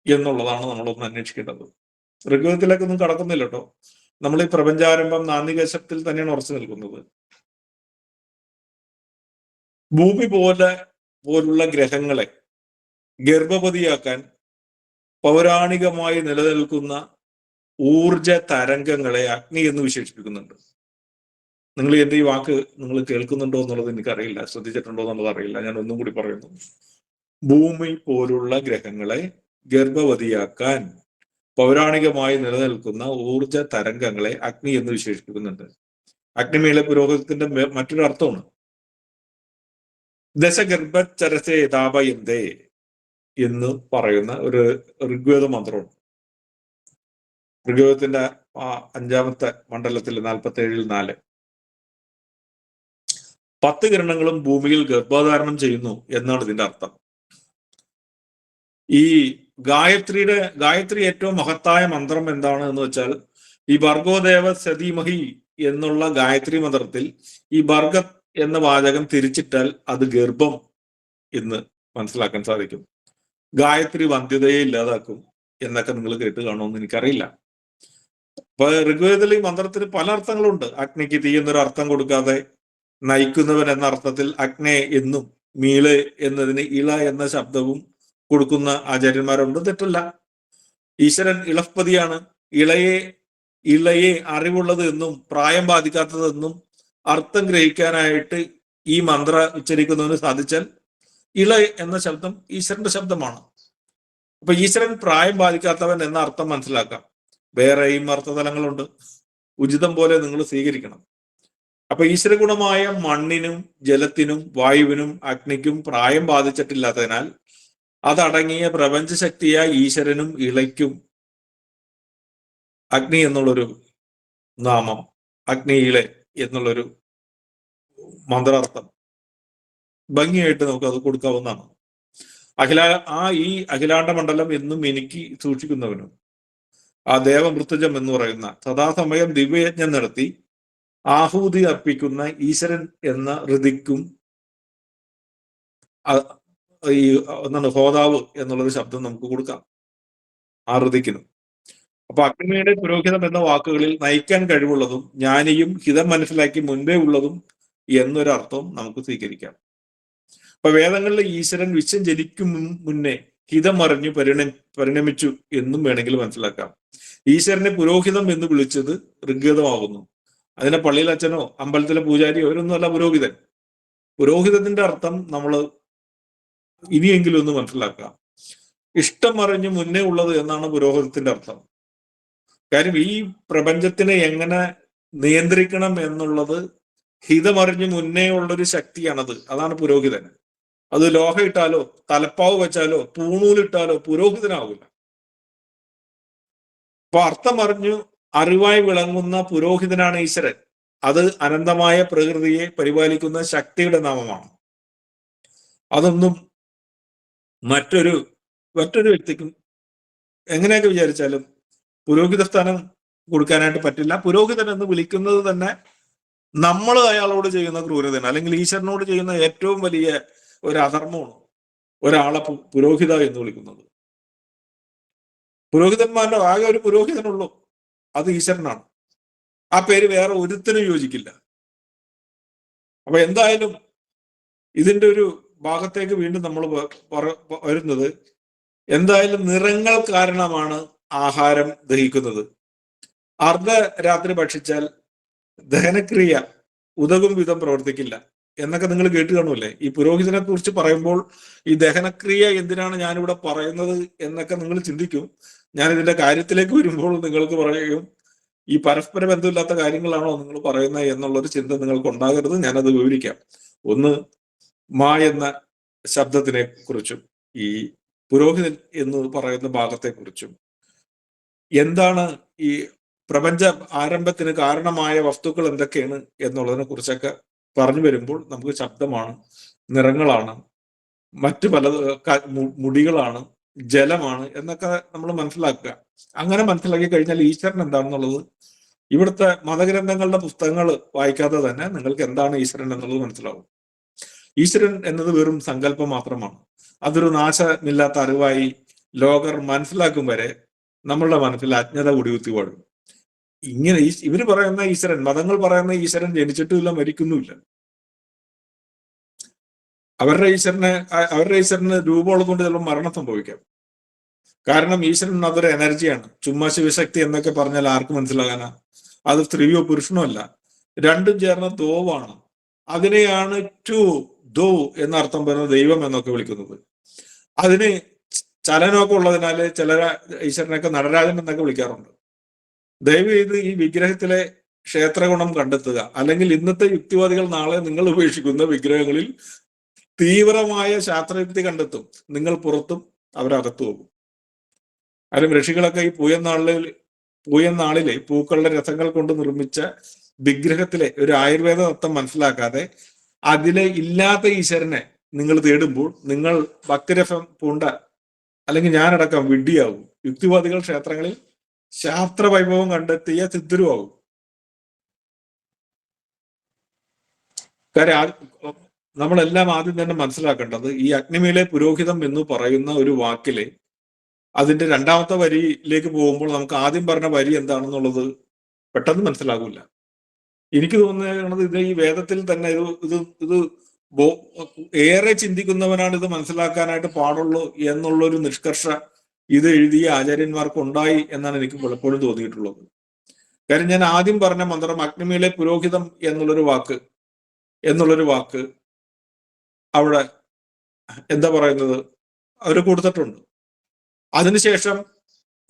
എന്നുള്ളതാണ് നമ്മളൊന്ന് അന്വേഷിക്കേണ്ടത്. ഋഗ്വേദത്തിലേക്ക് ഒന്നും കടക്കുന്നില്ല കേട്ടോ. നമ്മൾ ഈ പ്രപഞ്ചാരംഭം നാന്ദികേശത്തിൽ തന്നെയാണ് ഉറച്ചു നിൽക്കുന്നത്. ഭൂമി പോലുള്ള ഗ്രഹങ്ങളെ ഗർഭവതിയാക്കാൻ പൗരാണികമായി നിലനിൽക്കുന്ന ഊർജ തരംഗങ്ങളെ അഗ്നി എന്ന് വിശേഷിപ്പിക്കുന്നുണ്ട്. നിങ്ങൾ എന്റെ ഈ വാക്ക് നിങ്ങൾ കേൾക്കുന്നുണ്ടോ എന്നുള്ളത് എനിക്കറിയില്ല, ശ്രദ്ധിച്ചിട്ടുണ്ടോ എന്നുള്ളത് അറിയില്ല. ഞാൻ ഒന്നും കൂടി പറയുന്നു. ഭൂമി പോലുള്ള ഗ്രഹങ്ങളെ ഗർഭവതിയാക്കാൻ പൗരാണികമായി നിലനിൽക്കുന്ന ഊർജ തരംഗങ്ങളെ അഗ്നി എന്ന് വിശേഷിപ്പിക്കുന്നുണ്ട്. അഗ്നിമേള പുരോഹിതത്തിന്റെ മറ്റൊരു അർത്ഥമാണ് ദശഗർഭചരസേ താപയന്തേ എന്ന് പറയുന്ന ഒരു ഋഗ്വേദ മന്ത്രമാണ്. ഋഗ്വേദത്തിന്റെ 5-ാമത്തെ മണ്ഡലത്തിൽ 47-4 10 കിരണങ്ങളും ഭൂമിയിൽ ഗർഭധാരണം ചെയ്യുന്നു എന്നാണ് ഇതിന്റെ അർത്ഥം. ഈ ഗായത്രി ഏറ്റവും മഹത്തായ മന്ത്രം എന്താണ് എന്ന് വെച്ചാൽ, ഈ ഭർഗോദേവ സതീമഹി എന്നുള്ള ഗായത്രി മന്ത്രത്തിൽ ഈ ഭർഗ എന്ന വാചകം തിരിച്ചിട്ടാൽ അത് ഗർഭം എന്ന് മനസ്സിലാക്കാൻ സാധിക്കും. ഗായത്രി വന്ധ്യതയെ ഇല്ലാതാക്കും എന്നൊക്കെ നിങ്ങൾ കേട്ട് കാണുമെന്ന് എനിക്കറിയില്ല. അപ്പൊ ഋഗ്വേദത്തിൽ ഈ മന്ത്രത്തിന് പല അർത്ഥങ്ങളുണ്ട്. അഗ്നിക്ക് തീ എന്നൊരു അർത്ഥം കൊടുക്കാതെ നയിക്കുന്നവൻ എന്ന അർത്ഥത്തിൽ അഗ്നേ എന്നും മീള് എന്നതിന് ഇള എന്ന ശബ്ദവും കൊടുക്കുന്ന ആചാര്യന്മാരുണ്ട്. തെറ്റല്ല. ഈശ്വരൻ ഇളപ്പതിയാണ്. ഇളയെ അറിവുള്ളത് എന്നും പ്രായം ബാധിക്കാത്തതെന്നും അർത്ഥം ഗ്രഹിക്കാനായിട്ട് ഈ മന്ത്ര ഉച്ചരിക്കുന്നതിന് സാധിച്ചാൽ ഇള എന്ന ശബ്ദം ഈശ്വരന്റെ ശബ്ദമാണ്. അപ്പൊ ഈശ്വരൻ പ്രായം ബാധിക്കാത്തവൻ എന്ന അർത്ഥം മനസ്സിലാക്കാം. വേറെയും അർത്ഥതലങ്ങളുണ്ട്. ഉചിതം പോലെ നിങ്ങൾ സ്വീകരിക്കണം. അപ്പൊ ഈശ്വരഗുണമായ മണ്ണിനും ജലത്തിനും വായുവിനും അഗ്നിക്കും പ്രായം ബാധിച്ചിട്ടില്ലാത്തതിനാൽ അതടങ്ങിയ പ്രപഞ്ചശക്തിയായ ഈശ്വരനും ഇളയ്ക്കും അഗ്നി എന്നുള്ളൊരു നാമം, അഗ്നി ഇള എന്നുള്ളൊരു മന്ത്രാർത്ഥം ഭംഗിയായിട്ട് നമുക്ക് അത് കൊടുക്കാവുന്നതാണ്. ഈ അഖിലാണ്ട മണ്ഡലം എന്നും എനിക്ക് സൂക്ഷിക്കുന്നവനും ആ ദേവമൃത്യുജം എന്ന് പറയുന്ന സദാസമയം ദിവ്യയജ്ഞം നടത്തി ആഹൂതി അർപ്പിക്കുന്ന ഈശ്വരൻ എന്ന ഋതിക്കും ഈ എന്താണ് ഹോതാവ് എന്നുള്ളൊരു ശബ്ദം നമുക്ക് കൊടുക്കാം ആ ഋതിക്കിനും. അപ്പൊ അഗ്നിയുടെ പുരോഹിതം എന്ന വാക്കുകളിൽ നയിക്കാൻ കഴിവുള്ളതും ജ്ഞാനിയും ഹിതം മനസ്സിലാക്കി മുൻപേ ഉള്ളതും എന്നൊരർത്ഥം നമുക്ക് സ്വീകരിക്കാം. അപ്പൊ വേദങ്ങളിലെ ഈശ്വരൻ വിശ്വം ജനിക്കും മുന്നേ ഹിതം അറിഞ്ഞു പരിണമിച്ചു എന്നും വേണമെങ്കിൽ മനസ്സിലാക്കാം. ഈശ്വരനെ പുരോഹിതം എന്ന് വിളിച്ചത് ഋഗ്വേദമാകുന്നു. അതിനെ പള്ളിയിൽ അച്ഛനോ അമ്പലത്തിലെ പൂജാരിയോ അവരൊന്നുമല്ല പുരോഹിതൻ. പുരോഹിതത്തിന്റെ അർത്ഥം നമ്മൾ ഇനിയെങ്കിലും ഒന്ന് മനസ്സിലാക്കാം. ഇഷ്ടം അറിഞ്ഞു മുന്നേ ഉള്ളത് എന്നാണ് പുരോഹിതത്തിന്റെ അർത്ഥം. കാര്യം ഈ പ്രപഞ്ചത്തിനെ എങ്ങനെ നിയന്ത്രിക്കണം എന്നുള്ളത് ഹിതമറിഞ്ഞു മുന്നേ ഉള്ളൊരു ശക്തിയാണത്. അതാണ് പുരോഹിതൻ. അത് ലോഹ ഇട്ടാലോ തലപ്പാവ് വെച്ചാലോ പൂണൂലിട്ടാലോ പുരോഹിതനാവില്ല. അപ്പൊ അർത്ഥം അറിഞ്ഞു അറിവായി വിളങ്ങുന്ന പുരോഹിതനാണ് ഈശ്വരൻ. അത് അനന്തമായ പ്രകൃതിയെ പരിപാലിക്കുന്ന ശക്തിയുടെ നാമമാണ്. അതൊന്നും മറ്റൊരു വ്യക്തിക്കും എങ്ങനെയൊക്കെ വിചാരിച്ചാലും പുരോഹിത സ്ഥാനം കൊടുക്കാനായിട്ട് പറ്റില്ല. പുരോഹിതൻ എന്ന് വിളിക്കുന്നത് തന്നെ നമ്മൾ അയാളോട് ചെയ്യുന്ന ക്രൂരതയാണ്, അല്ലെങ്കിൽ ഈശ്വരനോട് ചെയ്യുന്ന ഏറ്റവും വലിയ ഒരു അധർമ്മമാണ് ഒരാളെ പുരോഹിത എന്ന് വിളിക്കുന്നത്. പുരോഹിതന്മാരുടെ ആകെ ഒരു പുരോഹിതനുള്ളൂ, അത് ഈശ്വരനാണ്. ആ പേര് വേറെ ഒരുത്തിനും യോജിക്കില്ല. അപ്പൊ എന്തായാലും ഇതിന്റെ ഒരു ഭാഗത്തേക്ക് വീണ്ടും നമ്മൾ വരുന്നത്, എന്തായാലും നിറങ്ങൾ കാരണമാണ് ആഹാരം ദഹിക്കുന്നത്. അർദ്ധരാത്രി ഭക്ഷിച്ചാൽ ദഹനക്രിയ ഉതകും വിധം പ്രവർത്തിക്കില്ല എന്നൊക്കെ നിങ്ങൾ കേട്ട് കാണൂല്ലേ. ഈ പുരോഹിതനെ കുറിച്ച് പറയുമ്പോൾ ഈ ദഹനക്രിയ എന്തിനാണ് ഞാനിവിടെ പറയുന്നത് എന്നൊക്കെ നിങ്ങൾ ചിന്തിക്കും. ഞാൻ ഇതിന്റെ കാര്യത്തിലേക്ക് വരുമ്പോൾ നിങ്ങൾക്ക് പറയും, ഈ പരസ്പര ബന്ധമില്ലാത്ത കാര്യങ്ങളാണോ നിങ്ങൾ പറയുന്നത് എന്നുള്ളൊരു ചിന്ത നിങ്ങൾക്ക് ഉണ്ടാകരുത്. ഞാനത് വിവരിക്കാം. ഒന്ന്, മാ എന്ന ശബ്ദത്തിനെ കുറിച്ചും ഈ പുരോഹിതൻ എന്ന് പറയുന്ന ഭാഗത്തെക്കുറിച്ചും, എന്താണ് ഈ പ്രപഞ്ച ആരംഭത്തിന് കാരണമായ വസ്തുക്കൾ എന്തൊക്കെയാണ് എന്നുള്ളതിനെ കുറിച്ചൊക്കെ പറഞ്ഞു വരുമ്പോൾ നമുക്ക് ശബ്ദമാണ്, നിറങ്ങളാണ്, മറ്റു പല മുടികളാണ്, ജലമാണ് എന്നൊക്കെ നമ്മൾ മനസ്സിലാക്കുക. അങ്ങനെ മനസ്സിലാക്കി കഴിഞ്ഞാൽ ഈശ്വരൻ എന്താണെന്നുള്ളത് ഇവിടുത്തെ മതഗ്രന്ഥങ്ങളുടെ പുസ്തകങ്ങൾ വായിക്കാതെ തന്നെ നിങ്ങൾക്ക് എന്താണ് ഈശ്വരൻ എന്നുള്ളത് മനസ്സിലാവും. ഈശ്വരൻ എന്നത് വെറും സങ്കല്പം മാത്രമാണ്. അതൊരു നാശമില്ലാത്ത അറിവായി ലോകർ മനസ്സിലാക്കും വരെ നമ്മളുടെ മനസ്സിൽ അജ്ഞത കുടികുത്തി വാഴും. ഇങ്ങനെ ഇവര് പറയുന്ന ഈശ്വരൻ, മതങ്ങൾ പറയുന്ന ഈശ്വരൻ ജനിച്ചിട്ടുമില്ല, മരിക്കുന്നുമില്ല. അവരുടെ ഈശ്വരന് രൂപമുള്ളത് കൊണ്ട് ചിലപ്പോൾ മരണം സംഭവിക്കാം. കാരണം ഈശ്വരൻ അതൊരു എനർജിയാണ്. ചുമ്മാ ശിവശക്തി എന്നൊക്കെ പറഞ്ഞാൽ ആർക്ക് മനസ്സിലാകാനാ? അത് സ്ത്രീയോ പുരുഷനോ അല്ല, രണ്ടും ചേർന്ന ദോവാണ്. അതിനെയാണ് ടു ദോ എന്ന അർത്ഥം പറയുന്ന ദൈവം എന്നൊക്കെ വിളിക്കുന്നത്. അതിന് ചലനമൊക്കെ ഉള്ളതിനാല് ചില ഈശ്വരനൊക്കെ നടരാജൻ എന്നൊക്കെ വിളിക്കാറുണ്ട്. ദയവ് ചെയ്ത് ഈ വിഗ്രഹത്തിലെ ക്ഷേത്രഗുണം കണ്ടെത്തുക. അല്ലെങ്കിൽ ഇന്നത്തെ യുക്തിവാദികൾ നാളെ നിങ്ങൾ ഉപേക്ഷിക്കുന്ന വിഗ്രഹങ്ങളിൽ തീവ്രമായ ശാസ്ത്രയുക്തി കണ്ടെത്തും. നിങ്ങൾ പുറത്തും അവരകത്തു പോകും. ആരും ഋഷികളൊക്കെ ഈ പൂയനാളിലെ പൂക്കളുടെ രസങ്ങൾ കൊണ്ട് നിർമ്മിച്ച വിഗ്രഹത്തിലെ ഒരു ആയുർവേദ തത്വം മനസ്സിലാക്കാതെ അതിലെ ഇല്ലാത്ത ഈശ്വരനെ നിങ്ങൾ തേടുമ്പോൾ നിങ്ങൾ ഭക്തിരസം പൂണ്ട, അല്ലെങ്കിൽ ഞാനടക്കം വിഡ്ഢിയാവും. യുക്തിവാദികൾ ക്ഷേത്രങ്ങളിൽ ശാസ്ത്ര വൈഭവം കണ്ടെത്തിയ സിദ്ധരുമാവും. കാര്യം നമ്മളെല്ലാം ആദ്യം തന്നെ മനസ്സിലാക്കേണ്ടത് ഈ അഗ്നിമേലെ പുരോഹിതം എന്ന് പറയുന്ന ഒരു വാക്കിലെ അതിന്റെ രണ്ടാമത്തെ വരിയിലേക്ക് പോകുമ്പോൾ നമുക്ക് ആദ്യം പറഞ്ഞ വരി എന്താണെന്നുള്ളത് പെട്ടെന്ന് മനസ്സിലാകില്ല. എനിക്ക് തോന്നുന്നത് ഇത് ഈ വേദത്തിൽ തന്നെ ഇത് ഏറെ ചിന്തിക്കുന്നവനാണ് ഇത് മനസ്സിലാക്കാനായിട്ട് പാടുള്ളൂ എന്നുള്ളൊരു നിഷ്കർഷ ഇത് എഴുതിയ ആചാര്യന്മാർക്ക് ഉണ്ടായി എന്നാണ് എനിക്ക് പലപ്പോഴും തോന്നിയിട്ടുള്ളത്. കാര്യം ഞാൻ ആദ്യം പറഞ്ഞ മന്ത്രം അഗ്നിമേലെ പുരോഹിതം എന്നുള്ളൊരു വാക്ക് അവിടെ എന്താ പറയുന്നത് അവർ കൊടുത്തിട്ടുണ്ട്. അതിനുശേഷം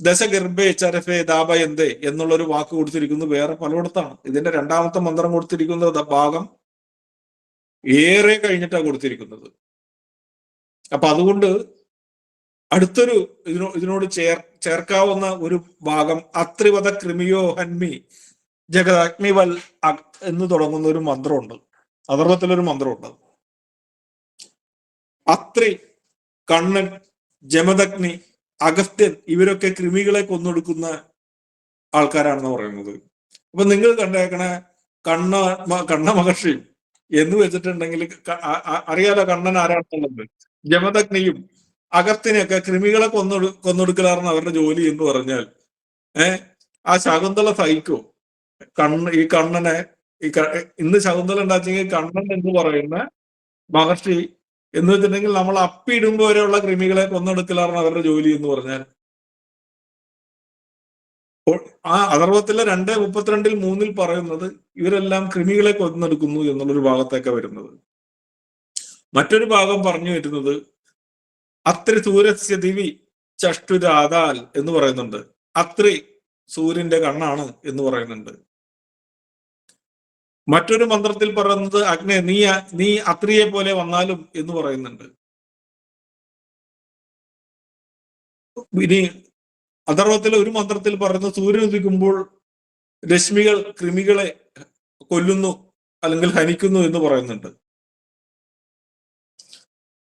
ദശഗർഭേ ചരഫേ ദാപയന്തേ എന്നുള്ളൊരു വാക്ക് കൊടുത്തിരിക്കുന്നത് വേറെ പലയിടത്താണ്. ഇതിന്റെ രണ്ടാമത്തെ മന്ത്രം കൊടുത്തിരിക്കുന്ന ഭാഗം ഏറെ കഴിഞ്ഞിട്ടാണ് കൊടുത്തിരിക്കുന്നത്. അപ്പൊ അതുകൊണ്ട് അടുത്തൊരു ഇതിനോട് ചേർക്കാവുന്ന ഒരു ഭാഗം അത്രിവത കൃമിയോ ഹന്മി ജഗദഗ്നിവൽ എന്ന് തുടങ്ങുന്ന ഒരു മന്ത്രമുണ്ട്. അഥർവത്തിലൊരു മന്ത്രമുണ്ട്. അത്രി, കണ്ണൻ, ജമദഗ്നി, അഗസ്ത്യൻ ഇവരൊക്കെ കൃമികളെ കൊന്നൊടുക്കുന്ന ആൾക്കാരാണെന്ന് പറയുന്നത്. അപ്പൊ നിങ്ങൾ കണ്ടേക്കണ കണ്ണ മഹർഷി എന്ന് വെച്ചിട്ടുണ്ടെങ്കിൽ അറിയാലോ കണ്ണൻ ആരാണെന്നുള്ളത്. ജമദഗ്നിയും അഗസ്ത്യനെയൊക്കെ കൃമികളെ കൊന്നൊടുക്കലാർന്ന് അവരുടെ ജോലി എന്ന് പറഞ്ഞാൽ ആ ശകുന്തള സഹിക്കോ? ഈ കണ്ണനെ ഇന്ന് ശകുന്തള ഉണ്ടാച്ചെങ്കിൽ കണ്ണൻ എന്ന് പറയുന്ന മഹർഷി എന്ന് വെച്ചിട്ടുണ്ടെങ്കിൽ നമ്മൾ അപ്പിടുമ്പോ വരെയുള്ള കൃമികളെ കൊന്നെടുക്കലാർന്ന് അവരുടെ ജോലി എന്ന് പറഞ്ഞാൽ ആ അഥർവത്തിലെ 2:32-3 പറയുന്നത് ഇവരെല്ലാം കൃമികളെ കൊന്നെടുക്കുന്നു എന്നുള്ളൊരു ഭാഗത്തേക്ക് വരുന്നത്. മറ്റൊരു ഭാഗം പറഞ്ഞു വരുന്നത് അത്രി സൂര്യസ്യ ദിവി ചഷ്ടുരാതാൽ എന്ന് പറയുന്നുണ്ട്. അത്രി സൂര്യന്റെ കണ്ണാണ് എന്ന് പറയുന്നുണ്ട്. മറ്റൊരു മന്ത്രത്തിൽ പറയുന്നത് അഗ്നി നീ അത്രിയെ പോലെ വന്നാലും എന്ന് പറയുന്നുണ്ട്. ഇനി അഥർവത്തിലെ ഒരു മന്ത്രത്തിൽ പറയുന്നത് സൂര്യൻ ഉദിക്കുമ്പോൾ രശ്മികൾ കൃമികളെ കൊല്ലുന്നു അല്ലെങ്കിൽ ഹനിക്കുന്നു എന്ന് പറയുന്നുണ്ട്.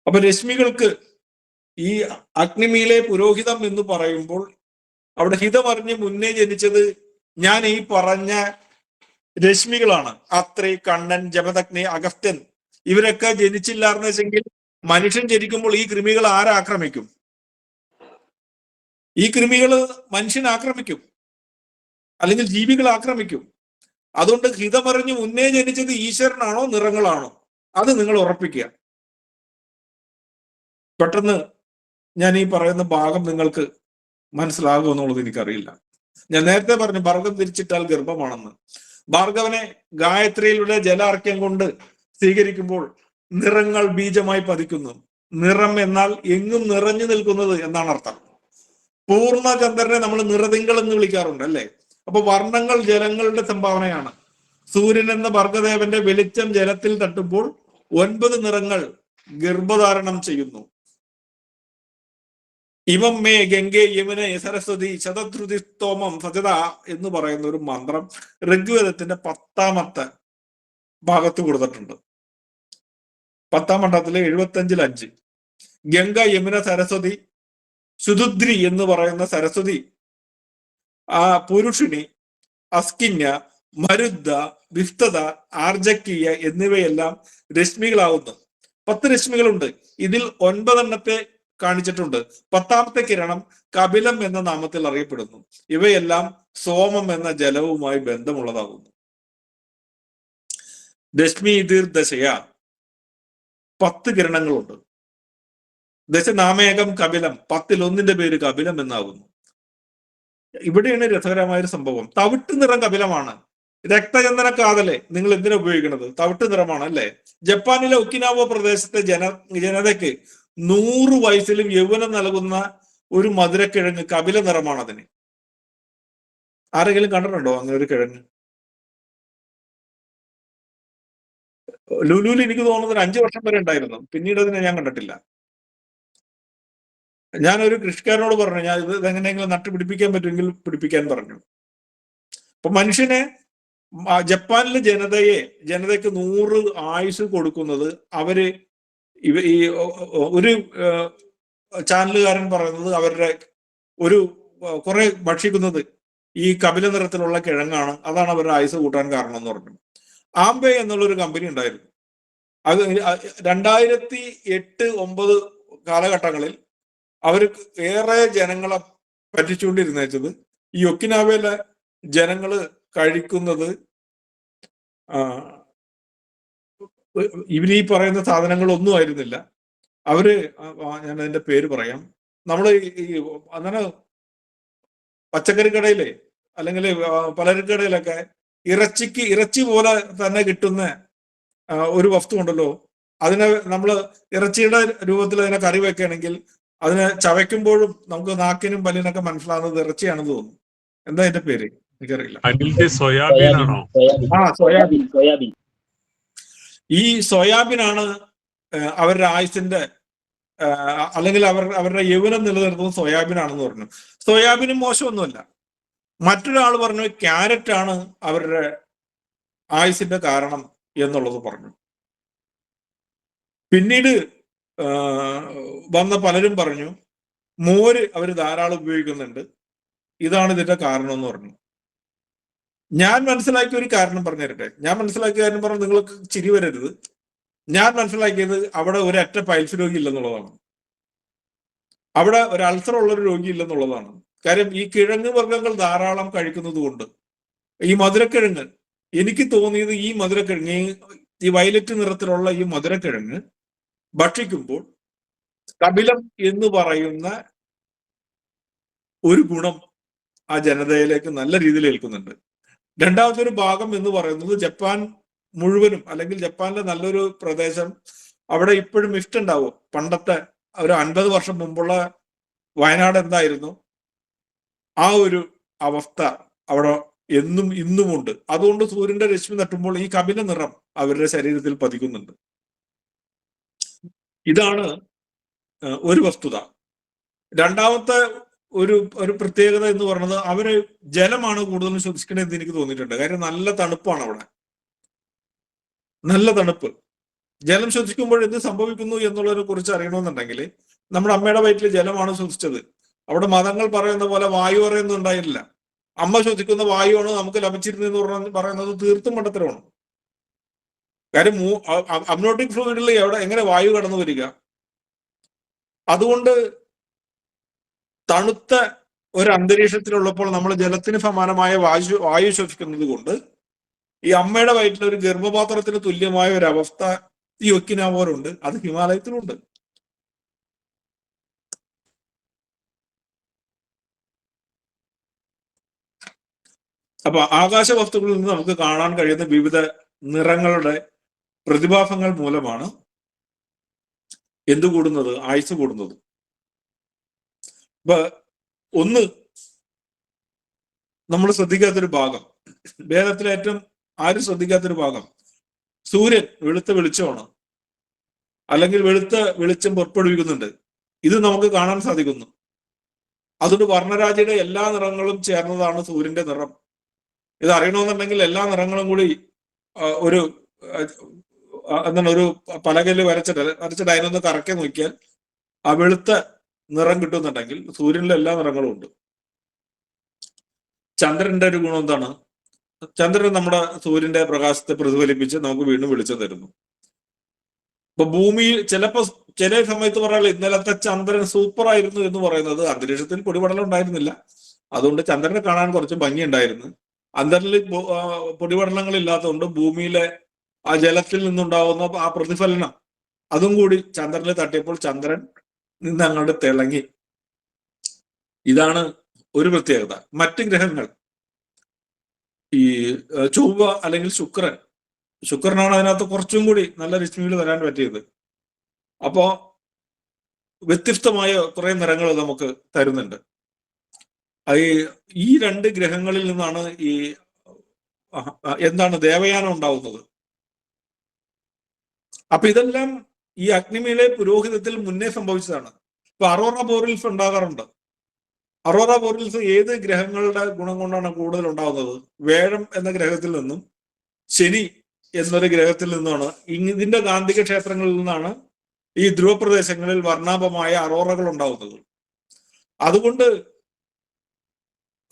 അപ്പൊ രശ്മികൾക്ക് ഈ അഗ്നിമീലെ പുരോഹിതം എന്ന് പറയുമ്പോൾ അവിടെ ഹിതമറിഞ്ഞ് മുന്നേ ജനിച്ചത് ഞാൻ ഈ പറഞ്ഞ രശ്മികളാണ്. അത്രി, കണ്ണൻ, ജമദഗ്നി, അഗസ്ത്യൻ ഇവരൊക്കെ ജനിച്ചില്ലാന്ന് വെച്ചെങ്കിൽ മനുഷ്യൻ ജനിക്കുമ്പോൾ ഈ കൃമികൾ ആരാക്രമിക്കും? ഈ കൃമികൾ മനുഷ്യൻ ആക്രമിക്കും, അല്ലെങ്കിൽ ജീവികൾ ആക്രമിക്കും. അതുകൊണ്ട് ഹിതമറിഞ്ഞ് മുന്നേ ജനിച്ചത് ഈശ്വരനാണോ നിറങ്ങളാണോ അത് നിങ്ങൾ ഉറപ്പിക്കുക. പെട്ടെന്ന് ഞാൻ ഈ പറയുന്ന ഭാഗം നിങ്ങൾക്ക് മനസ്സിലാകുമോ എന്നുള്ളത് എനിക്കറിയില്ല. ഞാൻ നേരത്തെ പറഞ്ഞു ഭാർഗം തിരിച്ചിട്ടാൽ ഗർഭമാണെന്ന്. ഭാർഗവനെ ഗായത്രിയിലൂടെ ജലാർക്യം കൊണ്ട് സ്വീകരിക്കുമ്പോൾ നിറങ്ങൾ ബീജമായി പതിക്കുന്നു. നിറം എന്നാൽ എങ്ങും നിറഞ്ഞു നിൽക്കുന്നത് എന്നാണ് അർത്ഥം. പൂർണ്ണചന്ദ്രനെ നമ്മൾ നിറതിങ്കൾ എന്ന് വിളിക്കാറുണ്ട് അല്ലെ? അപ്പൊ വർണ്ണങ്ങൾ ജലങ്ങളുടെ സംഭാവനയാണ്. സൂര്യൻ എന്ന ഭാർഗദേവന്റെ വെളിച്ചം ജലത്തിൽ തട്ടുമ്പോൾ 9 നിറങ്ങൾ ഗർഭധാരണം ചെയ്യുന്നു. ഇവം മേ ഗംഗേ യമുന സരസ്വതി ശതദ്രുതി സ്തോമം സജത എന്ന് പറയുന്ന ഒരു മന്ത്രം ഋഗ്വേദത്തിന്റെ 10ാമത്തെ ഭാഗത്ത് കൊടുത്തിട്ടുണ്ട്. 10ാം മണ്ഡലത്തിലെ 75-5 ഗംഗ, യമുന, സരസ്വതി, സുദുദ്രി എന്ന് പറയുന്ന സരസ്വതി, പുരുഷിണി, അസ്കിന്യ, മരുദ്ധ, വിസ്തത, ആർജക്കീയ എന്നിവയെല്ലാം രശ്മികളാവുന്നു. 10 രശ്മികളുണ്ട്. ഇതിൽ 9 കാണിച്ചിട്ടുണ്ട്. 10ാമത്തെ കിരണം കപിലം എന്ന നാമത്തിൽ അറിയപ്പെടുന്നു. ഇവയെല്ലാം സോമം എന്ന ജലവുമായി ബന്ധമുള്ളതാകുന്നു. ദശമി ദീർദശയ 10 കിരണങ്ങളുണ്ട്. ദശനാമേകം കപിലം 10-1 പേര് കപിലം എന്നാകുന്നു. ഇവിടെയാണ് രസകരമായ ഒരു സംഭവം. തവിട്ട് നിറം കപിലമാണ്. രക്തചന്ദന കാതലെ നിങ്ങൾ എന്തിനാ ഉപയോഗിക്കുന്നത്? തവിട്ട് നിറമാണ് അല്ലെ? ജപ്പാനിലെ ഒക്കിനാവോ പ്രദേശത്തെ ജനതയ്ക്ക് 100 വയസ്സിലും യൗവനം നൽകുന്ന ഒരു മധുരക്കിഴങ്ങ് കപില നിറമാണ് അതിന്. ആരെങ്കിലും കണ്ടിട്ടുണ്ടോ അങ്ങനെ ഒരു കിഴങ്ങ്? ലുലുവിൽ എനിക്ക് തോന്നുന്നത് 5 വർഷം വരെ ഉണ്ടായിരുന്നു. പിന്നീട് അതിനെ ഞാൻ കണ്ടിട്ടില്ല. ഞാനൊരു കൃഷിക്കാരനോട് പറഞ്ഞു, ഞാൻ ഇത് എങ്ങനെയെങ്കിലും നട്ടുപിടിപ്പിക്കാൻ പറ്റുമെങ്കിൽ പിടിപ്പിക്കാൻ പറഞ്ഞു. അപ്പൊ മനുഷ്യനെ ജപ്പാനിലെ ജനതയ്ക്ക് 100 ആയുസ് കൊടുക്കുന്നത് അവര് ഈ ഒരു ചാനലുകാരൻ പറയുന്നത് അവരുടെ ഒരു കുറെ ഭക്ഷിക്കുന്നത് ഈ കപില നിറത്തിലുള്ള കിഴങ്ങാണ്, അതാണ് അവരുടെ ആയുസ് കൂട്ടാൻ കാരണം എന്ന് പറഞ്ഞു. ആംബെ എന്നുള്ളൊരു കമ്പനി ഉണ്ടായിരുന്നു. അത് 2008-9 കാലഘട്ടങ്ങളിൽ അവർ ഏറെ ജനങ്ങളെ പറ്റിച്ചുകൊണ്ടിരുന്നത് ഈ ഒക്കിനാവയിലെ ജനങ്ങള് കഴിക്കുന്നത് ഇവരീ പറയുന്ന സാധനങ്ങളൊന്നും ആയിരുന്നില്ല. അവര് ഞാൻ അതിന്റെ പേര് പറയാം. നമ്മള് ഈ അങ്ങനെ പച്ചക്കറി കടയിലെ അല്ലെങ്കിൽ പലചരക്കടയിലൊക്കെ ഇറച്ചി പോലെ തന്നെ കിട്ടുന്ന ഒരു വസ്തു ഉണ്ടല്ലോ, അതിനെ നമ്മൾ ഇറച്ചിയുടെ രൂപത്തിൽ അതിനെ കറി വെക്കുകയാണെങ്കിൽ അതിനെ ചവയ്ക്കുമ്പോഴും നമുക്ക് നാക്കിനും പല്ലിനൊക്കെ മനസ്സിലാകുന്നത് ഇറച്ചിയാണെന്ന് തോന്നുന്നു. എന്താ അതിന്റെ പേര് എനിക്കറിയില്ല. സോയാബീൻ. ഈ സോയാബീനാണ് അവരുടെ ആയുസിന്റെ അല്ലെങ്കിൽ അവരുടെ യൗവനം നിലനിർത്തുന്നത് സോയാബീനാണെന്ന് പറഞ്ഞു. സോയാബീനും മോശമൊന്നുമല്ല. മറ്റൊരാൾ പറഞ്ഞു ക്യാരറ്റ് ആണ് അവരുടെ ആയുസിന്റെ കാരണം എന്നുള്ളത് പറഞ്ഞു. പിന്നീട് വന്ന പലരും പറഞ്ഞു മോര് അവർ ധാരാളം ഉപയോഗിക്കുന്നുണ്ട്, ഇതാണ് ഇതിന്റെ കാരണം എന്ന് പറഞ്ഞു. ഞാൻ മനസ്സിലാക്കിയ ഒരു കാരണം പറഞ്ഞു തരട്ടെ. ഞാൻ മനസ്സിലാക്കിയ കാര്യം പറഞ്ഞു, നിങ്ങൾക്ക് ചിരി വരരുത്. ഞാൻ മനസ്സിലാക്കിയത് അവിടെ ഒരു അറ്റ പൈൽസ് രോഗി ഇല്ലെന്നുള്ളതാണ്, അവിടെ ഒരു അൾസർ ഉള്ള ഒരു രോഗി ഇല്ലെന്നുള്ളതാണ്. കാര്യം ഈ കിഴങ്ങ് വർഗ്ഗങ്ങൾ ധാരാളം കഴിക്കുന്നത് കൊണ്ട്. ഈ മധുരക്കിഴങ്ങ്, എനിക്ക് തോന്നിയത് ഈ മധുരക്കിഴങ്ങ്, ഈ വയലറ്റ് നിറത്തിലുള്ള ഈ മധുരക്കിഴങ്ങ് ഭക്ഷിക്കുമ്പോൾ കപിലം എന്ന് പറയുന്ന ഒരു ഗുണം ആ ജനതയിലേക്ക് നല്ല രീതിയിൽ ഏൽക്കുന്നുണ്ട്. രണ്ടാമത്തെ ഒരു ഭാഗം എന്ന് പറയുന്നത് ജപ്പാൻ മുഴുവനും, അല്ലെങ്കിൽ ജപ്പാനിലെ നല്ലൊരു പ്രദേശം, അവിടെ ഇപ്പോഴും മിഫ്റ്റ് ഉണ്ടാവും. പണ്ടത്തെ ഒരു 50 വർഷം മുമ്പുള്ള വയനാട് എന്തായിരുന്നു ആ ഒരു അവസ്ഥ അവിടെ ഇന്നുമുണ്ട്. അതുകൊണ്ട് സൂര്യന്റെ രശ്മി തട്ടുമ്പോൾ ഈ കപില നിറം അവരുടെ ശരീരത്തിൽ പതിക്കുന്നുണ്ട്. ഇതാണ് ഒരു വസ്തുത. രണ്ടാമത്തെ ഒരു പ്രത്യേകത എന്ന് പറയുന്നത് അവര് ജലമാണ് കൂടുതലും ശ്വസിക്കണമെന്ന് എനിക്ക് തോന്നിയിട്ടുണ്ട്. കാര്യം നല്ല തണുപ്പാണ് അവിടെ, നല്ല തണുപ്പ്. ജലം ശ്വസിക്കുമ്പോൾ എന്ത് സംഭവിക്കുന്നു എന്നുള്ളതിനെ കുറിച്ച് അറിയണമെന്നുണ്ടെങ്കിൽ നമ്മുടെ അമ്മയുടെ വയറ്റിൽ ജലമാണ് ശ്വസിച്ചത്. അവിടെ മതങ്ങൾ പറയുന്ന പോലെ വായു പറയുന്നുണ്ടായില്ല. അമ്മ ശ്വസിക്കുന്ന വായുവാണ് നമുക്ക് ലഭിച്ചിരുന്നതെന്ന് പറയുന്നത് തീർത്തും മണ്ടത്തരമാണ്. കാര്യം അമ്നോട്ടിക് ഫ്ലൂയിഡിൽ എങ്ങനെ വായു കടന്നു വരിക? അതുകൊണ്ട് തണുത്ത ഒരു അന്തരീക്ഷത്തിലുള്ളപ്പോൾ നമ്മൾ ജലത്തിന് സമാനമായ വായു ശ്വസിക്കുന്നത് കൊണ്ട് ഈ അമ്മയുടെ വയറ്റിൽ ഒരു ഗർഭപാത്രത്തിന് തുല്യമായ ഒരു അവസ്ഥ ഈ ഒക്കിനാവോറുണ്ട്, അത് ഹിമാലയത്തിലുണ്ട്. അപ്പൊ ആകാശ വസ്തുക്കളിൽ നിന്ന് നമുക്ക് കാണാൻ കഴിയുന്ന വിവിധ നിറങ്ങളുടെ പ്രതിഭാസങ്ങൾ മൂലമാണ് എന്ത് കൂടുന്നത്? ആയുസ് കൂടുന്നത്. അപ്പൊ ഒന്ന് നമ്മൾ ശ്രദ്ധിക്കാത്തൊരു ഭാഗം, വേദത്തിലെ ഏറ്റവും ആരും ശ്രദ്ധിക്കാത്തൊരു ഭാഗം, സൂര്യൻ വെളുത്ത വെളിച്ചമാണ്, അല്ലെങ്കിൽ വെളുത്ത വെളിച്ചം പുറപ്പെടുവിക്കുന്നുണ്ട്. ഇത് നമുക്ക് കാണാൻ സാധിക്കുന്നു. അതുകൊണ്ട് വർണ്ണരാജിയുടെ എല്ലാ നിറങ്ങളും ചേർന്നതാണ് സൂര്യന്റെ നിറം. ഇത് അറിയണമെന്നുണ്ടെങ്കിൽ എല്ലാ നിറങ്ങളും കൂടി ഒരു പലകല് വരച്ചിട്ട് അതിനൊന്ന് കറക്കി നോക്കിയാൽ ആ വെളുത്ത നിറം കിട്ടുന്നുണ്ടെങ്കിൽ സൂര്യനിലെ എല്ലാ നിറങ്ങളും ഉണ്ട്. ചന്ദ്രന്റെ ഒരു ഗുണം എന്താണ്? ചന്ദ്രൻ നമ്മുടെ സൂര്യന്റെ പ്രകാശത്തെ പ്രതിഫലിപ്പിച്ച് നമുക്ക് വീണ്ടും വെളിച്ചം തരുന്നു. ഇപ്പൊ ഭൂമിയിൽ ചില സമയത്ത് പറയാൻ ഇന്നലത്തെ ചന്ദ്രൻ സൂപ്പർ ആയിരുന്നു എന്ന് പറയുന്നത് അന്തരീക്ഷത്തിൽ പൊടിപടലം ഉണ്ടായിരുന്നില്ല, അതുകൊണ്ട് ചന്ദ്രനെ കാണാൻ കുറച്ച് ഭംഗി ഉണ്ടായിരുന്നു. അന്തരീക്ഷത്തിൽ പൊടിപടലങ്ങൾ ഇല്ലാത്തതുകൊണ്ട് ഭൂമിയിലെ ആ ജലത്തിൽ നിന്നുണ്ടാവുന്ന ആ പ്രതിഫലനം അതും കൂടി ചന്ദ്രനിൽ തട്ടിയപ്പോൾ ചന്ദ്രൻ നിന്ന് അങ്ങോട്ട് തിളങ്ങി. ഇതാണ് ഒരു പ്രത്യേകത. മറ്റ് ഗ്രഹങ്ങൾ, ഈ ചൊവ്വ അല്ലെങ്കിൽ ശുക്രനാണ് അതിനകത്ത് കുറച്ചും കൂടി നല്ല രശ്മികൾ വരാൻ പറ്റിയത്. അപ്പോ വ്യത്യസ്തമായ കുറെ നിറങ്ങൾ നമുക്ക് തരുന്നുണ്ട്. ഈ രണ്ട് ഗ്രഹങ്ങളിൽ നിന്നാണ് ഈ ദേവയാനം ഉണ്ടാവുന്നത്. അപ്പൊ ഇതെല്ലാം ഈ അഗ്നിമീലെ പുരോഹിതത്തിൽ മുന്നേ സംഭവിച്ചതാണ്. ഇപ്പൊ അറോറ ബോറിൽസ് ഉണ്ടാകാറുണ്ട്. അറോറ ബോറിയൽസ് ഏത് ഗ്രഹങ്ങളുടെ ഗുണം കൊണ്ടാണ് കൂടുതൽ ഉണ്ടാവുന്നത്? വ്യാഴം എന്ന ഗ്രഹത്തിൽ നിന്നും ശനി എന്നൊരു ഗ്രഹത്തിൽ നിന്നാണ്. ഇതിന്റെ കാന്തിക ക്ഷേത്രങ്ങളിൽ നിന്നാണ് ഈ ധ്രുവപ്രദേശങ്ങളിൽ വർണ്ണാഭമായ അറോറകൾ ഉണ്ടാവുന്നത്. അതുകൊണ്ട്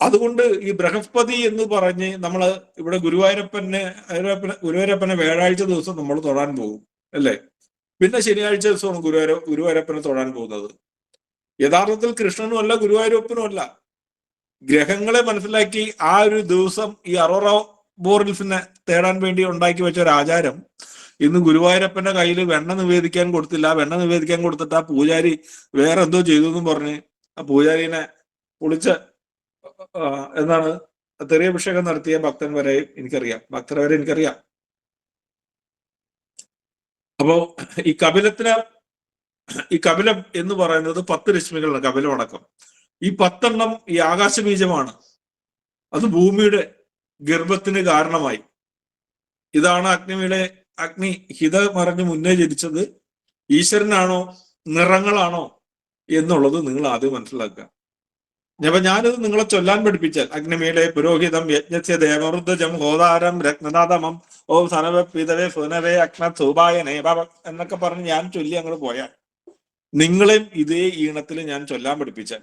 അതുകൊണ്ട് ഈ ബൃഹസ്പതി എന്ന് പറഞ്ഞ് നമ്മൾ ഇവിടെ ഗുരുവായൂരപ്പനെ വ്യാഴാഴ്ച ദിവസം നമ്മൾ തൊഴാൻ പോകും, അല്ലേ? പിന്നെ ശനിയാഴ്ച ദിവസമാണ് ഗുരുവായൂരപ്പനെ തൊഴാൻ പോകുന്നത്. യഥാർത്ഥത്തിൽ കൃഷ്ണനും അല്ല ഗുരുവായൂരപ്പനും അല്ല. ഗ്രഹങ്ങളെ മനസ്സിലാക്കി ആ ഒരു ദിവസം ഈ അറോറ ബോറിൽസിനെ തേടാൻ വേണ്ടി ഉണ്ടാക്കി വെച്ച ഒരു ആചാരം ഇന്ന് ഗുരുവായൂരപ്പന്റെ കയ്യിൽ വെണ്ണ നിവേദിക്കാൻ കൊടുത്തില്ല. വെണ്ണ നിവേദിക്കാൻ കൊടുത്തിട്ട് ആ പൂജാരി വേറെ എന്തോ ചെയ്തു എന്നും പറഞ്ഞ് ആ പൂജാരിനെ പൊളിച്ച് എന്താണ് തെറിയഭിഷേകം നടത്തിയ ഭക്തർ വരെ എനിക്കറിയാം. അപ്പോ ഈ കപിലം എന്ന് പറയുന്നത് 10 രശ്മികളാണ്, കപിലം അടക്കം. ഈ 10 ഈ ആകാശബീജമാണ്. അത് ഭൂമിയുടെ ഗർഭത്തിന് കാരണമായി. ഇതാണ് അഗ്നി ഹിത മറിഞ്ഞ് മുന്നേ ജനിച്ചത് ഈശ്വരനാണോ നിറങ്ങളാണോ എന്നുള്ളത് നിങ്ങൾ ആദ്യം മനസ്സിലാക്കുക. അപ്പൊ ഞാനിത് നിങ്ങളെ ചൊല്ലാൻ പഠിപ്പിച്ചാൽ അഗ്നിമീലെ പുരോഹിതം യജ്ഞസ്യ ദേവമൃദ്ജം ഹോതാരം രത്നനാഥമം ഓം സനവേ പിതവേ സുനവേ അഗ്ന സൗഭായനേ എന്നൊക്കെ പറഞ്ഞ് ഞാൻ ചൊല്ലി അങ്ങോട്ട് പോയാൽ നിങ്ങളെയും ഇതേ ഈണത്തിൽ ഞാൻ ചൊല്ലാൻ പഠിപ്പിച്ചാൽ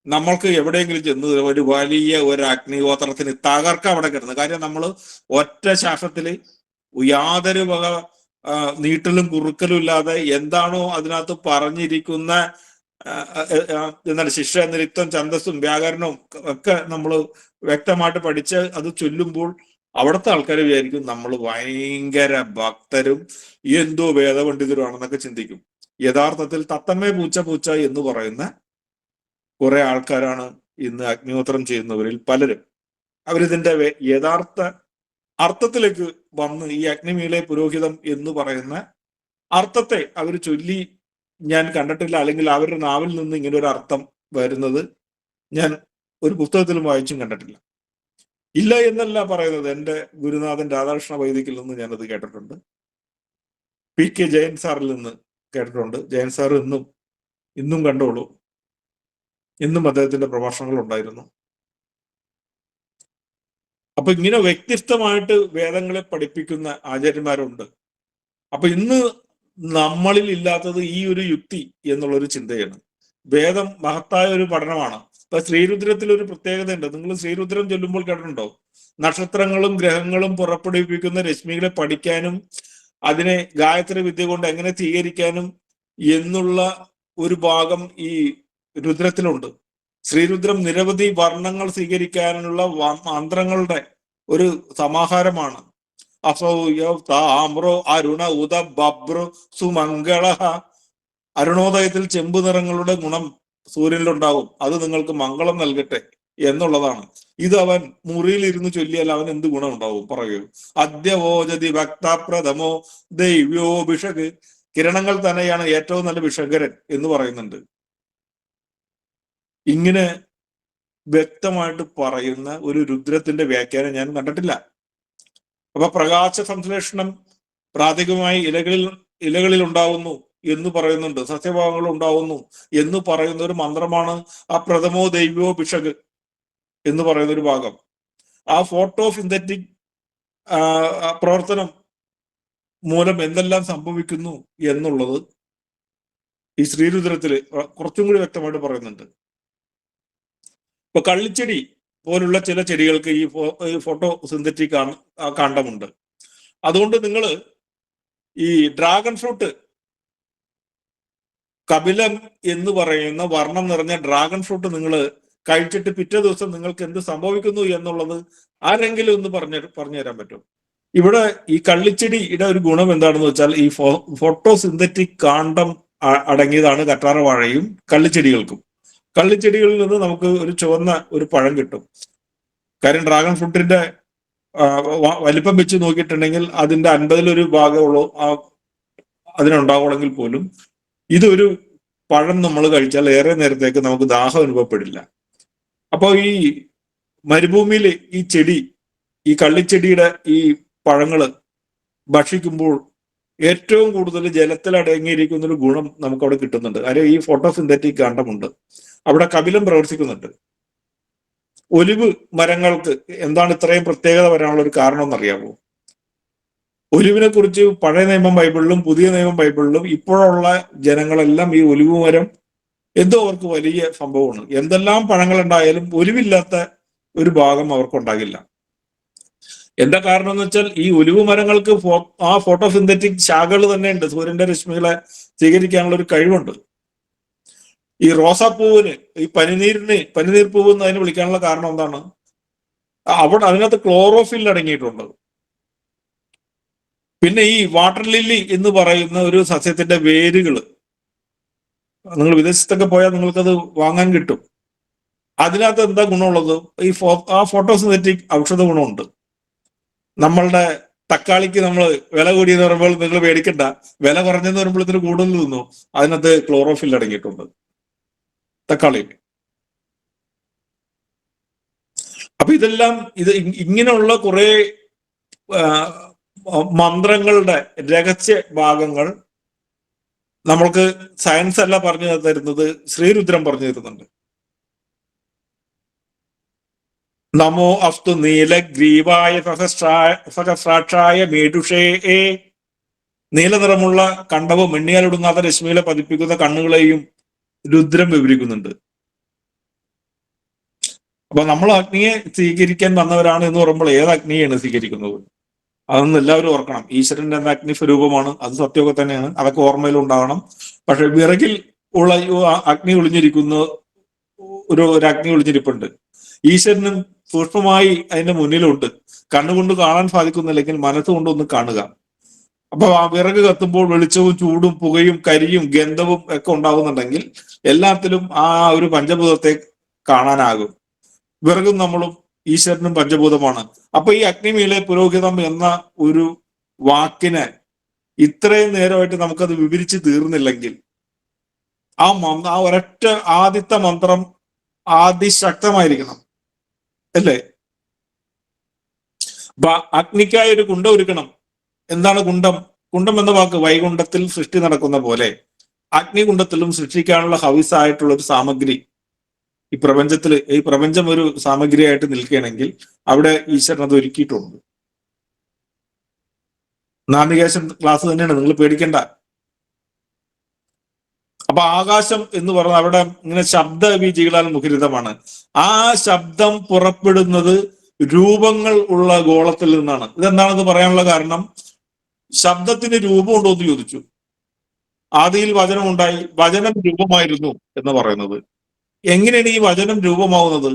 നമ്മൾക്ക് എവിടെയെങ്കിലും ചെന്ന് ഒരു വലിയ ഒരു അഗ്നിഹോത്രത്തിന് തകർക്കം അവിടെ കിടന്നു. കാര്യം നമ്മൾ ഒറ്റ ശ്വാസത്തില് യാതൊരു വക നീട്ടലും കുറുക്കലും ഇല്ലാതെ എന്താണോ അതിനകത്ത് പറഞ്ഞിരിക്കുന്ന എന്താണ് ശിക്ഷ, നിരുക്തം, ഛന്ദസ്സും വ്യാകരണവും ഒക്കെ നമ്മൾ വ്യക്തമായിട്ട് പഠിച്ച് അത് ചൊല്ലുമ്പോൾ അവിടുത്തെ ആൾക്കാർ വിചാരിക്കും നമ്മൾ ഭയങ്കര ഭക്തരും എന്തോ വേദപണ്ഡിതരുമാണെന്നൊക്കെ ചിന്തിക്കും. യഥാർത്ഥത്തിൽ തത്തമ്മേ പൂച്ച എന്ന് പറയുന്ന കുറെ ആൾക്കാരാണ് ഇന്ന് അഗ്നിഹോത്രം ചെയ്യുന്നവരിൽ പലരും. അവരിതിന്റെ യഥാർത്ഥ അർത്ഥത്തിലേക്ക് വന്ന് ഈ അഗ്നിമീലെ പുരോഹിതം എന്ന് പറയുന്ന അർത്ഥത്തെ അവർ ചൊല്ലി ഞാൻ കണ്ടിട്ടില്ല. അല്ലെങ്കിൽ അവരുടെ നാവിൽ നിന്ന് ഇങ്ങനെ ഒരു അർത്ഥം വരുന്നത് ഞാൻ ഒരു പുസ്തകത്തിലും വായിച്ചും കണ്ടിട്ടില്ല. ഇല്ല എന്നല്ല പറയുന്നത്. എൻ്റെ ഗുരുനാഥൻ രാധാകൃഷ്ണ വൈദിക്കിൽ നിന്ന് ഞാനത് കേട്ടിട്ടുണ്ട്. PK ജയൻ സാറിൽ നിന്ന് കേട്ടിട്ടുണ്ട്. ജയൻ സാർ ഇന്നും കണ്ടോളൂ. ഇന്നും അദ്ദേഹത്തിന്റെ പ്രഭാഷണങ്ങൾ ഉണ്ടായിരുന്നു. അപ്പൊ ഇങ്ങനെ വ്യത്യസ്തമായിട്ട് വേദങ്ങളെ പഠിപ്പിക്കുന്ന ആചാര്യന്മാരുണ്ട്. അപ്പൊ ഇന്ന് നമ്മളിൽ ഇല്ലാത്തത് ഈ ഒരു യുക്തി എന്നുള്ളൊരു ചിന്തയാണ്. വേദം മഹത്തായ ഒരു പഠനമാണ്. ഇപ്പൊ ശ്രീരുദ്രത്തിൽ ഒരു പ്രത്യേകത ഉണ്ട്. നിങ്ങൾ ശ്രീരുദ്രം ചൊല്ലുമ്പോൾ കേട്ടിട്ടുണ്ടോ? നക്ഷത്രങ്ങളും ഗ്രഹങ്ങളും പുറപ്പെടുവിപ്പിക്കുന്ന രശ്മികളെ പഠിക്കാനും അതിനെ ഗായത്രി വിദ്യ കൊണ്ട് എങ്ങനെ സ്വീകരിക്കാനും എന്നുള്ള ഒരു ഭാഗം ഈ രുദ്രത്തിലുണ്ട്. ശ്രീരുദ്രം നിരവധി വർണ്ണങ്ങൾ സ്വീകരിക്കാനുള്ള മന്ത്രങ്ങളുടെ ഒരു സമാഹാരമാണ്. അസൗ താമ്രോ അരുണ ഉദ ബബ്രു സുമംഗള. അരുണോദയത്തിൽ ചെമ്പ് നിറങ്ങളുടെ ഗുണം സൂര്യനിലുണ്ടാവും. അത് നിങ്ങൾക്ക് മംഗളം നൽകട്ടെ എന്നുള്ളതാണ്. ഇത് അവൻ മുറിയിൽ ഇരുന്ന് ചൊല്ലിയാൽ അവൻ എന്ത് ഗുണം ഉണ്ടാവും പറയൂ? അദ്യവോജതി ഭക്തപ്രഥമോ ദൈവ്യോ ഭിഷക്. കിരണങ്ങൾ തന്നെയാണ് ഏറ്റവും നല്ല ഭിഷകരൻ എന്ന് പറയുന്നുണ്ട്. ഇങ്ങനെ വ്യക്തമായിട്ട് പറയുന്ന ഒരു രുദ്രത്തിന്റെ വ്യാഖ്യാനം ഞാൻ കണ്ടിട്ടില്ല. അപ്പൊ പ്രകാശ സംശ്ലേഷണം പ്രാഥമികമായി ഇലകളിൽ ഉണ്ടാവുന്നു എന്ന് പറയുന്നുണ്ട്. സസ്യഭാഗങ്ങൾ ഉണ്ടാവുന്നു എന്ന് പറയുന്ന ഒരു മന്ത്രമാണ് ആ പ്രഥമോ ദൈവോ ഭിഷക് എന്ന് പറയുന്ന ഒരു ഭാഗം. ആ ഫോട്ടോ സിന്തറ്റിക് പ്രവർത്തനം മൂലം എന്തെല്ലാം സംഭവിക്കുന്നു എന്നുള്ളത് ഈ ശ്രീരുദ്രത്തില് കുറച്ചും കൂടി വ്യക്തമായിട്ട് പറയുന്നുണ്ട്. ഇപ്പൊ കള്ളിച്ചെടി പോലുള്ള ചില ചെടികൾക്ക് ഈ ഫോട്ടോ സിന്തറ്റിക് കാണ്ഡമുണ്ട്. അതുകൊണ്ട് നിങ്ങൾ ഈ ഡ്രാഗൺ ഫ്രൂട്ട്, കപിലം എന്ന് പറയുന്ന വർണ്ണം നിറഞ്ഞ ഡ്രാഗൺ ഫ്രൂട്ട് നിങ്ങൾ കഴിച്ചിട്ട് പിറ്റേ ദിവസം നിങ്ങൾക്ക് എന്ത് സംഭവിക്കുന്നു എന്നുള്ളത് ആരെങ്കിലും ഒന്ന് പറഞ്ഞു തരാൻ പറ്റും? ഇവിടെ ഈ കള്ളിച്ചെടിയുടെ ഒരു ഗുണം എന്താണെന്ന് വെച്ചാൽ ഈ ഫോട്ടോ സിന്തറ്റിക് കാണ്ഡം അടങ്ങിയതാണ് കറ്റാർവാഴയും കള്ളിച്ചെടികൾക്കും. കള്ളിച്ചെടികളിൽ നിന്ന് നമുക്ക് ഒരു ചുവന്ന ഒരു പഴം കിട്ടും. കാര്യം ഡ്രാഗൺ ഫ്രൂട്ടിന്റെ വലിപ്പം വെച്ച് നോക്കിയിട്ടുണ്ടെങ്കിൽ അതിന്റെ 50-1 ഭാഗമുള്ളൂ അതിനുണ്ടാവുമെങ്കിൽ പോലും ഇതൊരു പഴം നമ്മൾ കഴിച്ചാൽ ഏറെ നേരത്തേക്ക് നമുക്ക് ദാഹം അനുഭവപ്പെടില്ല. അപ്പോൾ ഈ മരുഭൂമിയിൽ ഈ കള്ളിച്ചെടിയുടെ ഈ പഴങ്ങള് ഭക്ഷിക്കുമ്പോൾ ഏറ്റവും കൂടുതൽ ജലത്തിൽ അടങ്ങിയിരിക്കുന്ന ഒരു ഗുണം നമുക്ക് അവിടെ കിട്ടുന്നുണ്ട്. കാര്യം ഈ ഫോട്ടോസിന്തറ്റിക് കാണ്ഡമുണ്ട്. അവിടെ കപിലം പ്രവർത്തിക്കുന്നുണ്ട്. ഒലിവ് മരങ്ങൾക്ക് എന്താണ് ഇത്രയും പ്രത്യേകത വരാനുള്ള ഒരു കാരണം എന്നറിയാമോ? ഒലിവിനെ കുറിച്ച് പഴയ നിയമം ബൈബിളിലും പുതിയ നിയമം ബൈബിളിലും ഇപ്പോഴുള്ള ജനങ്ങളെല്ലാം ഈ ഒലിവ് മരം എന്തോ അവർക്ക് വലിയ സംഭവമാണ്. എന്തെല്ലാം പഴങ്ങൾ ഉണ്ടായാലും ഒലിവില്ലാത്ത ഒരു ഭാഗം അവർക്കുണ്ടാകില്ല. എന്താ കാരണം എന്ന് വെച്ചാൽ ഈ ഒലിവ് മരങ്ങൾക്ക് ആ ഫോട്ടോസിന്തറ്റിക് ശാഖകൾ തന്നെ ഉണ്ട്. സൂര്യന്റെ രശ്മികളെ സ്വീകരിക്കാനുള്ള ഒരു കഴിവുണ്ട്. ഈ റോസാപ്പൂവിന്, ഈ പനിനീർ പൂവ് എന്ന് അതിന് വിളിക്കാനുള്ള കാരണം എന്താണ്? അവിടെ അതിനകത്ത് ക്ലോറോഫിൽ അടങ്ങിയിട്ടുണ്ട്. പിന്നെ ഈ വാട്ടർ ലില്ലി എന്ന് പറയുന്ന ഒരു സസ്യത്തിന്റെ വേരുകൾ നിങ്ങൾ വിദേശത്തൊക്കെ പോയാൽ നിങ്ങൾക്കത് വാങ്ങാൻ കിട്ടും. അതിനകത്ത് എന്താ ഗുണമുള്ളത്? ആ ഫോട്ടോസിന്തറ്റിക് ഔഷധ ഗുണമുണ്ട്. നമ്മളുടെ തക്കാളിക്ക് നമ്മൾ വില കൂടിയെന്ന് പറയുമ്പോൾ നിങ്ങൾ പേടിക്കണ്ട, വില കുറഞ്ഞെന്ന് പറയുമ്പോൾ ഇതിന് കൂടുതൽ നിന്നു. അതിനകത്ത് ക്ലോറോഫിൽ അടങ്ങിയിട്ടുണ്ട് തക്കാളിയിൽ. അപ്പൊ ഇതെല്ലാം ഇങ്ങനെയുള്ള കുറെ മന്ത്രങ്ങളുടെ രഹസ്യ ഭാഗങ്ങൾ നമ്മൾക്ക് സയൻസ് അല്ല പറഞ്ഞു തരുന്നത്, ശ്രീരുദ്രം പറഞ്ഞു തരുന്നുണ്ട്. നമോ അസ്തു നീലഗ്രീവായ സഹസ്രാക്ഷായ മേടുഷേ. നീലനിറമുള്ള കണ്ഠവും എണ്ണിയാലൊടുങ്ങാത്ത രശ്മിയിലെ പതിപ്പിക്കുന്ന കണ്ണുകളെയും രുദ്രം വിവരിക്കുന്നുണ്ട്. അപ്പൊ നമ്മൾ അഗ്നിയെ സ്വീകരിക്കാൻ വന്നവരാണ് എന്ന് പറയുമ്പോൾ ഏത് അഗ്നിയാണ് സ്വീകരിക്കുന്നത്? അതൊന്നും എല്ലാവരും ഓർക്കണം. ഈശ്വരന്റെ അഗ്നി സ്വരൂപമാണ്, അത് സത്യമൊക്കെ തന്നെയാണ്, അതൊക്കെ ഓർമ്മയിൽ ഉണ്ടാവണം. പക്ഷെ വിറകിൽ ഉള്ള അഗ്നി ഒളിഞ്ഞിരിക്കുന്ന ഒരു അഗ്നി ഒളിഞ്ഞിരിപ്പുണ്ട്. ഈശ്വരനും സൂക്ഷ്മമായി അതിന്റെ മുന്നിലുണ്ട്. കണ്ണുകൊണ്ട് കാണാൻ സാധിക്കുന്നില്ലെങ്കിൽ മനസ്സുകൊണ്ടൊന്ന് കാണുക. അപ്പൊ ആ വിറക് കത്തുമ്പോൾ വെളിച്ചവും ചൂടും പുകയും കരിയും ഗന്ധവും ഒക്കെ ഉണ്ടാകുന്നുണ്ടെങ്കിൽ എല്ലാത്തിലും ആ ഒരു പഞ്ചഭൂതത്തെ കാണാനാകും. വിറകും നമ്മളും ഈശ്വരനും പഞ്ചഭൂതമാണ്. അപ്പൊ ഈ അഗ്നിമീലെ പുരോഹിതം എന്ന ഒരു വാക്കിനെ ഇത്രയും നേരമായിട്ട് നമുക്കത് വിവരിച്ച് തീർന്നില്ലെങ്കിൽ ആ ഒരൊറ്റ ആദ്യത്തെ മന്ത്രം അതിശക്തമായിരിക്കണം, അല്ലേ? അപ്പൊ അഗ്നിക്കായി ഒരു കുണ്ടം ഒരുക്കണം. എന്താണ് കുണ്ടം? കുണ്ടം എന്ന വാക്ക് വൈകുണ്ഠത്തിൽ സൃഷ്ടി നടക്കുന്ന പോലെ അഗ്നികുണ്ഡത്തിലും സൃഷ്ടിക്കാനുള്ള ഹവിസായിട്ടുള്ള ഒരു സാമഗ്രി ഈ പ്രപഞ്ചം ഒരു സാമഗ്രിയായിട്ട് നിൽക്കുകയാണെങ്കിൽ അവിടെ ഈശ്വരൻ അത് ഒരുക്കിയിട്ടുണ്ട്. നാമികേശൻ ക്ലാസ് തന്നെയാണ്, നിങ്ങൾ പേടിക്കണ്ട. അപ്പൊ ആകാശം എന്ന് പറഞ്ഞാൽ അവിടെ ഇങ്ങനെ ശബ്ദ ബീജികളാൽ മുഖരിതമാണ്. ആ ശബ്ദം പുറപ്പെടുന്നത് രൂപങ്ങൾ ഉള്ള ഗോളത്തിൽ നിന്നാണ്. ഇതെന്താണെന്ന് പറയാനുള്ള കാരണം, ശബ്ദത്തിന് രൂപമുണ്ടോ എന്ന് ചോദിച്ചു. ആദിയിൽ വചനം ഉണ്ടായി, വചനം രൂപമായിരുന്നു എന്ന് പറയുന്നത്. എങ്ങനെയാണ് ഈ വചനം രൂപമാവുന്നത്?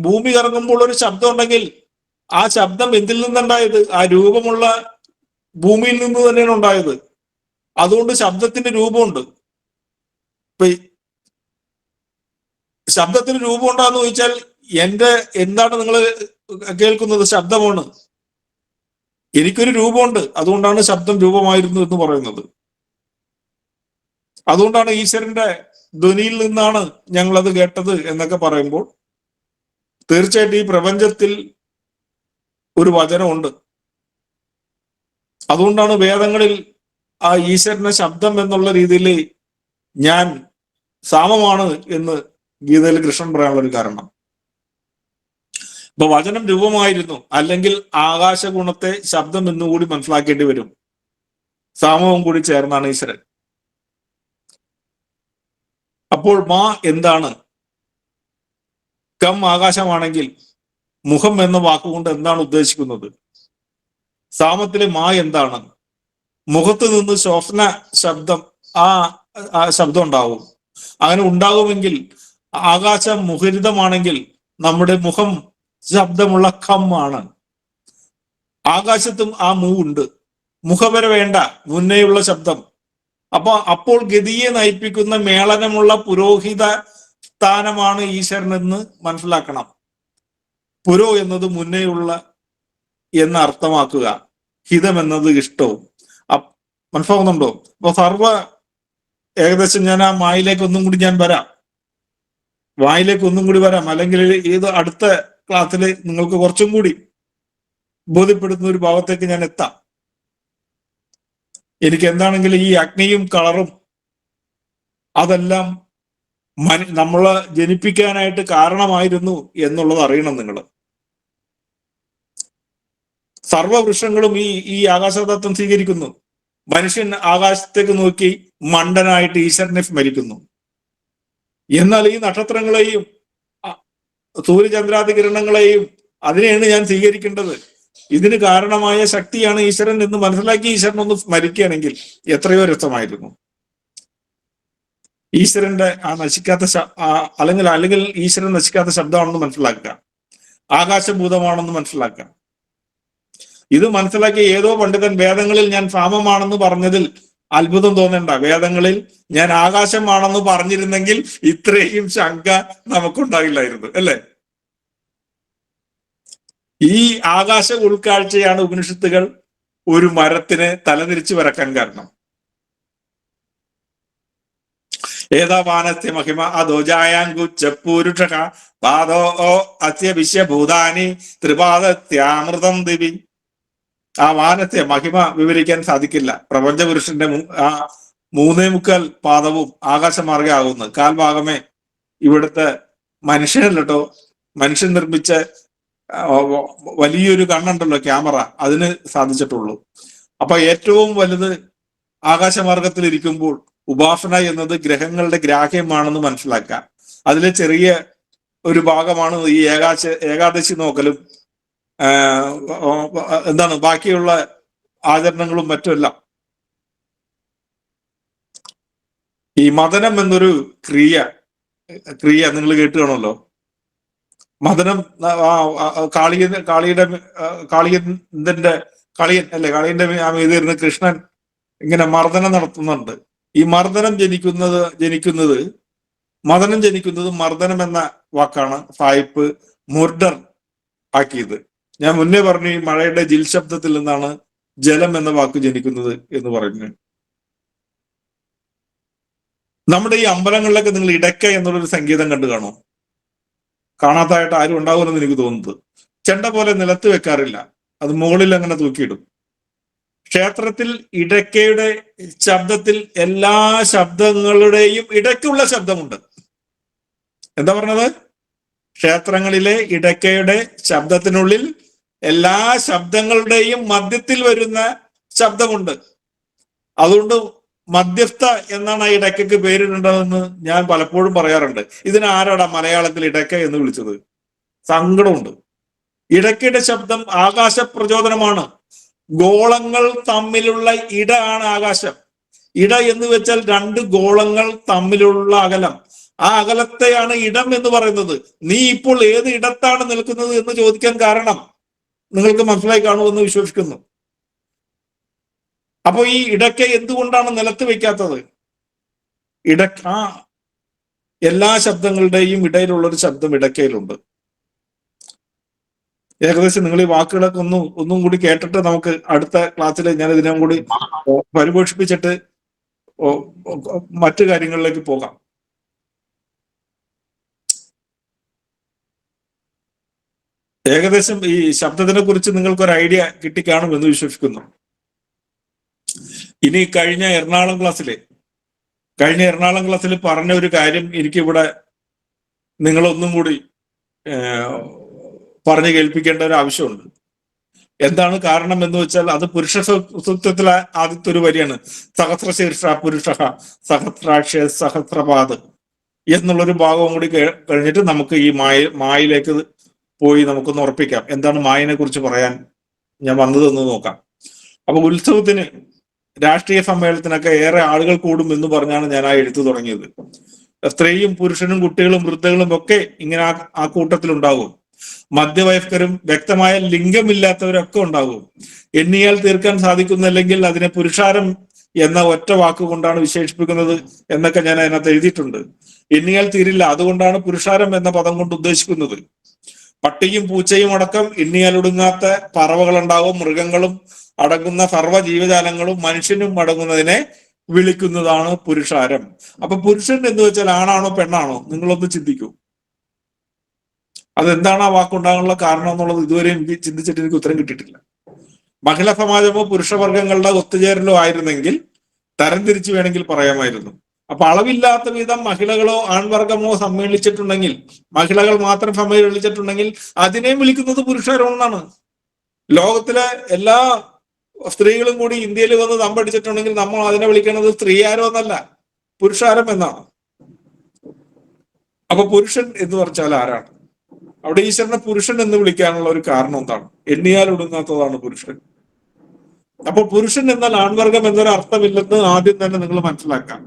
ഭൂമി കറങ്ങുമ്പോൾ ഒരു ശബ്ദം ഉണ്ടെങ്കിൽ ആ ശബ്ദം എന്തിൽ നിന്നുണ്ടായത്? ആ രൂപമുള്ള ഭൂമിയിൽ നിന്ന് തന്നെയാണ് ഉണ്ടായത്. അതുകൊണ്ട് ശബ്ദത്തിന് രൂപമുണ്ട്. ഇപ്പൊ ശബ്ദത്തിന് രൂപം ഉണ്ടാന്ന് ചോദിച്ചാൽ എന്താണ് നിങ്ങൾ കേൾക്കുന്നത്? ശബ്ദമാണ്. എനിക്കൊരു രൂപമുണ്ട്, അതുകൊണ്ടാണ് ശബ്ദം രൂപമായിരുന്നു എന്ന് പറയുന്നത്. അതുകൊണ്ടാണ് ഈശ്വരന്റെ ധ്വനിയിൽ നിന്നാണ് ഞങ്ങളത് കേട്ടത് എന്നൊക്കെ പറയുമ്പോൾ തീർച്ചയായിട്ടും ഈ പ്രപഞ്ചത്തിൽ ഒരു വചനമുണ്ട്. അതുകൊണ്ടാണ് വേദങ്ങളിൽ ആ ഈശ്വരന്റെ ശബ്ദം എന്നുള്ള രീതിയിൽ ഞാൻ സാമമാണ് എന്ന് ഗീതയിൽ കൃഷ്ണൻ പറയാനുള്ള ഒരു കാരണം. ഇപ്പൊ വചനം രൂപമായിരുന്നു, അല്ലെങ്കിൽ ആകാശഗുണത്തെ ശബ്ദം എന്നുകൂടി മനസ്സിലാക്കേണ്ടി വരും. സാമവും കൂടി ചേർന്നാണ് ഈശ്വരൻ. അപ്പോൾ മാ എന്താണ്? കം ആകാശമാണെങ്കിൽ മുഖം എന്ന വാക്കുകൊണ്ട് എന്താണ് ഉദ്ദേശിക്കുന്നത്? സാമത്തിലെ മാ എന്താണ്? മുഖത്ത് നിന്ന് ശ്വസന ശബ്ദം, ആ ശബ്ദം ഉണ്ടാവും. അങ്ങനെ ഉണ്ടാകുമെങ്കിൽ ആകാശം മുഖരിതമാണെങ്കിൽ നമ്മുടെ മുഖം ശബ്ദമുള്ള ഖം ആണ്. ആകാശത്തും ആ മൂ ഉണ്ട്. മുഖവര വേണ്ട, മുന്നേയുള്ള ശബ്ദം. അപ്പോൾ ഗതിയെ നയിപ്പിക്കുന്ന മേളനമുള്ള പുരോഹിത സ്ഥാനമാണ് ഈശ്വരനെന്ന് മനസ്സിലാക്കണം. പുരോ എന്നത് മുന്നേയുള്ള എന്ന് അർത്ഥമാക്കുക, ഹിതം എന്നത് ഇഷ്ടവും. മനസ്സിലാകുന്നുണ്ടോ? അപ്പൊ ഏകദേശം ഞാൻ ആ വായിലേക്ക് ഒന്നും കൂടി വരാം, അല്ലെങ്കിൽ ഏത് അടുത്ത ക്ലാസ്സിൽ നിങ്ങൾക്ക് കുറച്ചും കൂടി ബോധ്യപ്പെടുന്ന ഒരു ഭാഗത്തേക്ക് ഞാൻ എത്താം. എനിക്ക് എന്താണെങ്കിലും ഈ അഗ്നിയും കളറും അതെല്ലാം നമ്മളെ ജനിപ്പിക്കാനായിട്ട് കാരണമായിരുന്നു എന്നുള്ളത് അറിയണം നിങ്ങൾ. സർവവൃക്ഷങ്ങളും ഈ ആകാശതത്വം സ്വീകരിക്കുന്നു. മനുഷ്യൻ ആകാശത്തേക്ക് നോക്കി മണ്ടനായിട്ട് ഈശ്വരനെ സ്മരിക്കുന്നു. എന്നാൽ ഈ നക്ഷത്രങ്ങളെയും സൂര്യചന്ദ്രാദി കിരണങ്ങളെയും അതിനെയാണ് ഞാൻ സ്വീകരിക്കേണ്ടത്. ഇതിന് കാരണമായ ശക്തിയാണ് ഈശ്വരൻ എന്ന് മനസ്സിലാക്കി ഈശ്വരൻ ഒന്ന് സ്മരിക്കുകയാണെങ്കിൽ എത്രയോ രസമായിരുന്നു. ഈശ്വരന്റെ ആ നശിക്കാത്ത അല്ലെങ്കിൽ ഈശ്വരൻ നശിക്കാത്ത ശബ്ദമാണെന്ന് മനസ്സിലാക്കുക, ആകാശഭൂതമാണെന്ന് മനസ്സിലാക്കുക. ഇത് മനസ്സിലാക്കിയ ഏതോ പണ്ഡിതൻ വേദങ്ങളിൽ ഞാൻ സാമമാണെന്ന് പറഞ്ഞതിൽ അത്ഭുതം തോന്നണ്ട. വേദങ്ങളിൽ ഞാൻ ആകാശമാണെന്ന് പറഞ്ഞിരുന്നെങ്കിൽ ഇത്രയും ശങ്ക നമുക്കുണ്ടാകില്ലായിരുന്നു, അല്ലെ? ഈ ആകാശ ഉൾക്കാഴ്ചയാണ് ഉപനിഷത്തുകൾ ഒരു മരത്തിന് തലതിരിച്ചു വരക്കാൻ കാരണം. ഏതാവാനസ്യ മഹിമ അധോജായാങ്കുച്ചപൂരുഷ പാദോ അസ്യ വിശ്വഭൂതാനി ത്രിപാദത്യാമൃതം ദിവി. ആ വാനത്തെ മഹിമ വിവരിക്കാൻ സാധിക്കില്ല. പ്രപഞ്ചപുരുഷന്റെ ആ 3.25 പാദവും ആകാശമാർഗെ ആകുന്നു. കാൽഭാഗമേ ഇവിടുത്തെ മനുഷ്യനല്ലോ, മനുഷ്യൻ നിർമ്മിച്ച വലിയൊരു കണ്ണുണ്ടല്ലോ, ക്യാമറ, അതിന് സാധിച്ചിട്ടുള്ളൂ. അപ്പൊ ഏറ്റവും വലുത് ആകാശമാർഗത്തിൽ ഇരിക്കുമ്പോൾ ഉപാസന എന്നത് ഗ്രഹങ്ങളുടെ ഗ്രാഹ്യമാണെന്ന് മനസ്സിലാക്കാം. അതിലെ ചെറിയ ഒരു ഭാഗമാണ് ഈ ഏകാദശി നോക്കലും ബാക്കിയുള്ള ആചരണങ്ങളും മറ്റുമെല്ലാം. ഈ മദനം എന്നൊരു ക്രിയ നിങ്ങൾ കേട്ട് കാണുമല്ലോ. മദനം കാളിയന്റെ മീതിരുന്ന് കൃഷ്ണൻ ഇങ്ങനെ മർദ്ദനം നടത്തുന്നുണ്ട്. ഈ മർദ്ദനം ജനിക്കുന്നത് മർദ്ദനം എന്ന വാക്കാണ് സായിപ്പ് മുർഡർ ആക്കിയത്. ഞാൻ മുന്നേ പറഞ്ഞു ഈ മഴയുടെ ജിൽ ശബ്ദത്തിൽ നിന്നാണ് ജലം എന്ന വാക്ക് ജനിക്കുന്നത് എന്ന് പറഞ്ഞു. നമ്മുടെ ഈ അമ്പലങ്ങളിലൊക്കെ നിങ്ങൾ ഇടയ്ക്ക എന്നുള്ളൊരു സംഗീതം കണ്ടു കാണും. കാണാത്തതായിട്ട് ആരും ഉണ്ടാവുമെന്ന് എനിക്ക് തോന്നുന്നത്. ചെണ്ട പോലെ നിലത്ത് വെക്കാറില്ല, അത് മുകളിൽ അങ്ങനെ തൂക്കിയിടും. ക്ഷേത്രത്തിൽ ഇടയ്ക്കയുടെ ശബ്ദത്തിൽ എല്ലാ ശബ്ദങ്ങളുടെയും ഇടയ്ക്കുള്ള ശബ്ദമുണ്ട്. എന്താ പറഞ്ഞത്? ക്ഷേത്രങ്ങളിലെ ഇടയ്ക്കയുടെ ശബ്ദത്തിനുള്ളിൽ എല്ലാ ശബ്ദങ്ങളുടെയും മധ്യത്തിൽ വരുന്ന ശബ്ദമുണ്ട്. അതുകൊണ്ട് മധ്യസ്ഥ എന്നാണ് ആ ഇടയ്ക്കയ്ക്ക് പേരിടേണ്ടതെന്ന് ഞാൻ പലപ്പോഴും പറയാറുണ്ട്. ഇതിനാരാടാ മലയാളത്തിൽ ഇടയ്ക്ക എന്ന് വിളിച്ചത്? സങ്കടമുണ്ട്. ഇടയ്ക്കയുടെ ശബ്ദം ആകാശ പ്രചോദനമാണ്. ഗോളങ്ങൾ തമ്മിലുള്ള ഇട ആണ് ആകാശം. ഇട എന്ന് വെച്ചാൽ 2 ഗോളങ്ങൾ തമ്മിലുള്ള അകലം. ആ അകലത്തെയാണ് ഇടം എന്ന് പറയുന്നത്. നീ ഇപ്പോൾ ഏത് ഇടത്താണ് നിൽക്കുന്നത് എന്ന് ചോദിക്കാൻ കാരണം നിങ്ങൾക്ക് മനസ്സിലായി കാണുമെന്ന് വിശ്വസിക്കുന്നു. അപ്പൊ ഈ ഇടയ്ക്ക എന്തുകൊണ്ടാണ് നിലത്ത് വെക്കാത്തത്? എല്ലാ ശബ്ദങ്ങളുടെയും ഇടയിലുള്ളൊരു ശബ്ദം ഇടയ്ക്കയിലുണ്ട്. ഏകദേശം നിങ്ങൾ ഈ വാക്കുകളൊക്കെ ഒന്നും കൂടി കേട്ടിട്ട് നമുക്ക് അടുത്ത ക്ലാസ്സിൽ ഞാൻ ഇതിനും കൂടി പരിപോഷിപ്പിച്ചിട്ട് മറ്റു കാര്യങ്ങളിലേക്ക് പോകാം. ഏകദേശം ഈ ശബ്ദത്തിനെ കുറിച്ച് നിങ്ങൾക്കൊരു ഐഡിയ കിട്ടിക്കാണും എന്ന് വിശ്വസിക്കുന്നു. ഇനി കഴിഞ്ഞ എറണാകുളം ക്ലാസ്സിൽ പറഞ്ഞ ഒരു കാര്യം എനിക്കിവിടെ നിങ്ങളൊന്നും കൂടി പറഞ്ഞു കേൾപ്പിക്കേണ്ട ഒരു ആവശ്യമുണ്ട്. എന്താണ് കാരണം എന്ന് വെച്ചാൽ അത് പുരുഷ സൂക്തത്തിലെ ആദ്യത്തെ ഒരു വരിയാണ്. സഹസ്രശീർഷ പുരുഷ സഹസ്രാക്ഷ സഹസ്രപാദ് എന്നുള്ളൊരു ഭാഗവും കൂടി കഴിഞ്ഞിട്ട് നമുക്ക് ഈ മായയിലേക്ക് പോയി നമുക്കൊന്ന് ഉറപ്പിക്കാം എന്താണ് മായനെ കുറിച്ച് പറയാൻ ഞാൻ വന്നതെന്ന് നോക്കാം. അപ്പൊ ഉത്സവത്തിന്, രാഷ്ട്രീയ സമ്മേളനത്തിനൊക്കെ ഏറെ ആളുകൾ കൂടും എന്ന് പറഞ്ഞാണ് ഞാൻ ആ എഴുത്ത് തുടങ്ങിയത്. സ്ത്രീയും പുരുഷനും കുട്ടികളും വൃദ്ധകളും ഒക്കെ ഇങ്ങനെ ആ കൂട്ടത്തിലുണ്ടാകും. മധ്യവയസ്കരും വ്യക്തമായ ലിംഗമില്ലാത്തവരൊക്കെ ഉണ്ടാകും. എണ്ണിയാൽ തീർക്കാൻ സാധിക്കുന്നില്ലെങ്കിൽ അതിനെ പുരുഷാരം എന്ന ഒറ്റ വാക്കുകൊണ്ടാണ് വിശേഷിപ്പിക്കുന്നത് എന്നൊക്കെ ഞാൻ അതിനകത്ത് എഴുതിയിട്ടുണ്ട്. എണ്ണിയാൽ തീരില്ല, അതുകൊണ്ടാണ് പുരുഷാരം എന്ന പദം കൊണ്ട് ഉദ്ദേശിക്കുന്നത്. പട്ടിയും പൂച്ചയും അടക്കം എണ്ണിയാൽ ഒടുങ്ങാത്ത പറവകളുണ്ടാവും. മൃഗങ്ങളും അടങ്ങുന്ന സർവ്വ ജീവജാലങ്ങളും മനുഷ്യനും അടങ്ങുന്നതിനെ വിളിക്കുന്നതാണ് പുരുഷാരം. അപ്പൊ പുരുഷൻ എന്ന് വെച്ചാൽ ആണാണോ പെണ്ണാണോ? നിങ്ങളൊന്ന് ചിന്തിക്കൂ. അതെന്താണ് ആ വാക്കുണ്ടാകാനുള്ള കാരണം എന്നുള്ളത് ഇതുവരെ എനിക്ക് ചിന്തിച്ചിട്ട് എനിക്ക് ഉത്തരം കിട്ടിയിട്ടില്ല. മഹിളാ സമാജമോ പുരുഷവർഗങ്ങളുടെ ഒത്തുചേരലോ ആയിരുന്നെങ്കിൽ തരംതിരിച്ച് വേണമെങ്കിൽ പറയാമായിരുന്നു. അപ്പൊ അളവില്ലാത്ത വിധം മഹിളകളോ ആൺവർഗമോ സമ്മേളിച്ചിട്ടുണ്ടെങ്കിൽ, മഹിളകൾ മാത്രം സമ്മേളിച്ചിട്ടുണ്ടെങ്കിൽ അതിനെയും വിളിക്കുന്നത് പുരുഷാരം എന്നാണ്. ലോകത്തിലെ എല്ലാ സ്ത്രീകളും കൂടി ഇന്ത്യയിൽ വന്ന് തമ്പടിച്ചിട്ടുണ്ടെങ്കിൽ നമ്മൾ അതിനെ വിളിക്കുന്നത് സ്ത്രീയാരം എന്നല്ല, പുരുഷാരം എന്നാണ്. അപ്പൊ പുരുഷൻ എന്ന് പറഞ്ഞാൽ ആരാണ്? അവിടെ ഈശ്വരനെ പുരുഷൻ എന്ന് വിളിക്കാനുള്ള ഒരു കാരണം എന്താണ്? എണ്ണിയാൽ ഒടുങ്ങാത്തതാണ് പുരുഷൻ. അപ്പൊ പുരുഷൻ എന്നാൽ ആൺവർഗം എന്നൊരു അർത്ഥമില്ലെന്ന് ആദ്യം തന്നെ നിങ്ങൾ മനസ്സിലാക്കാം.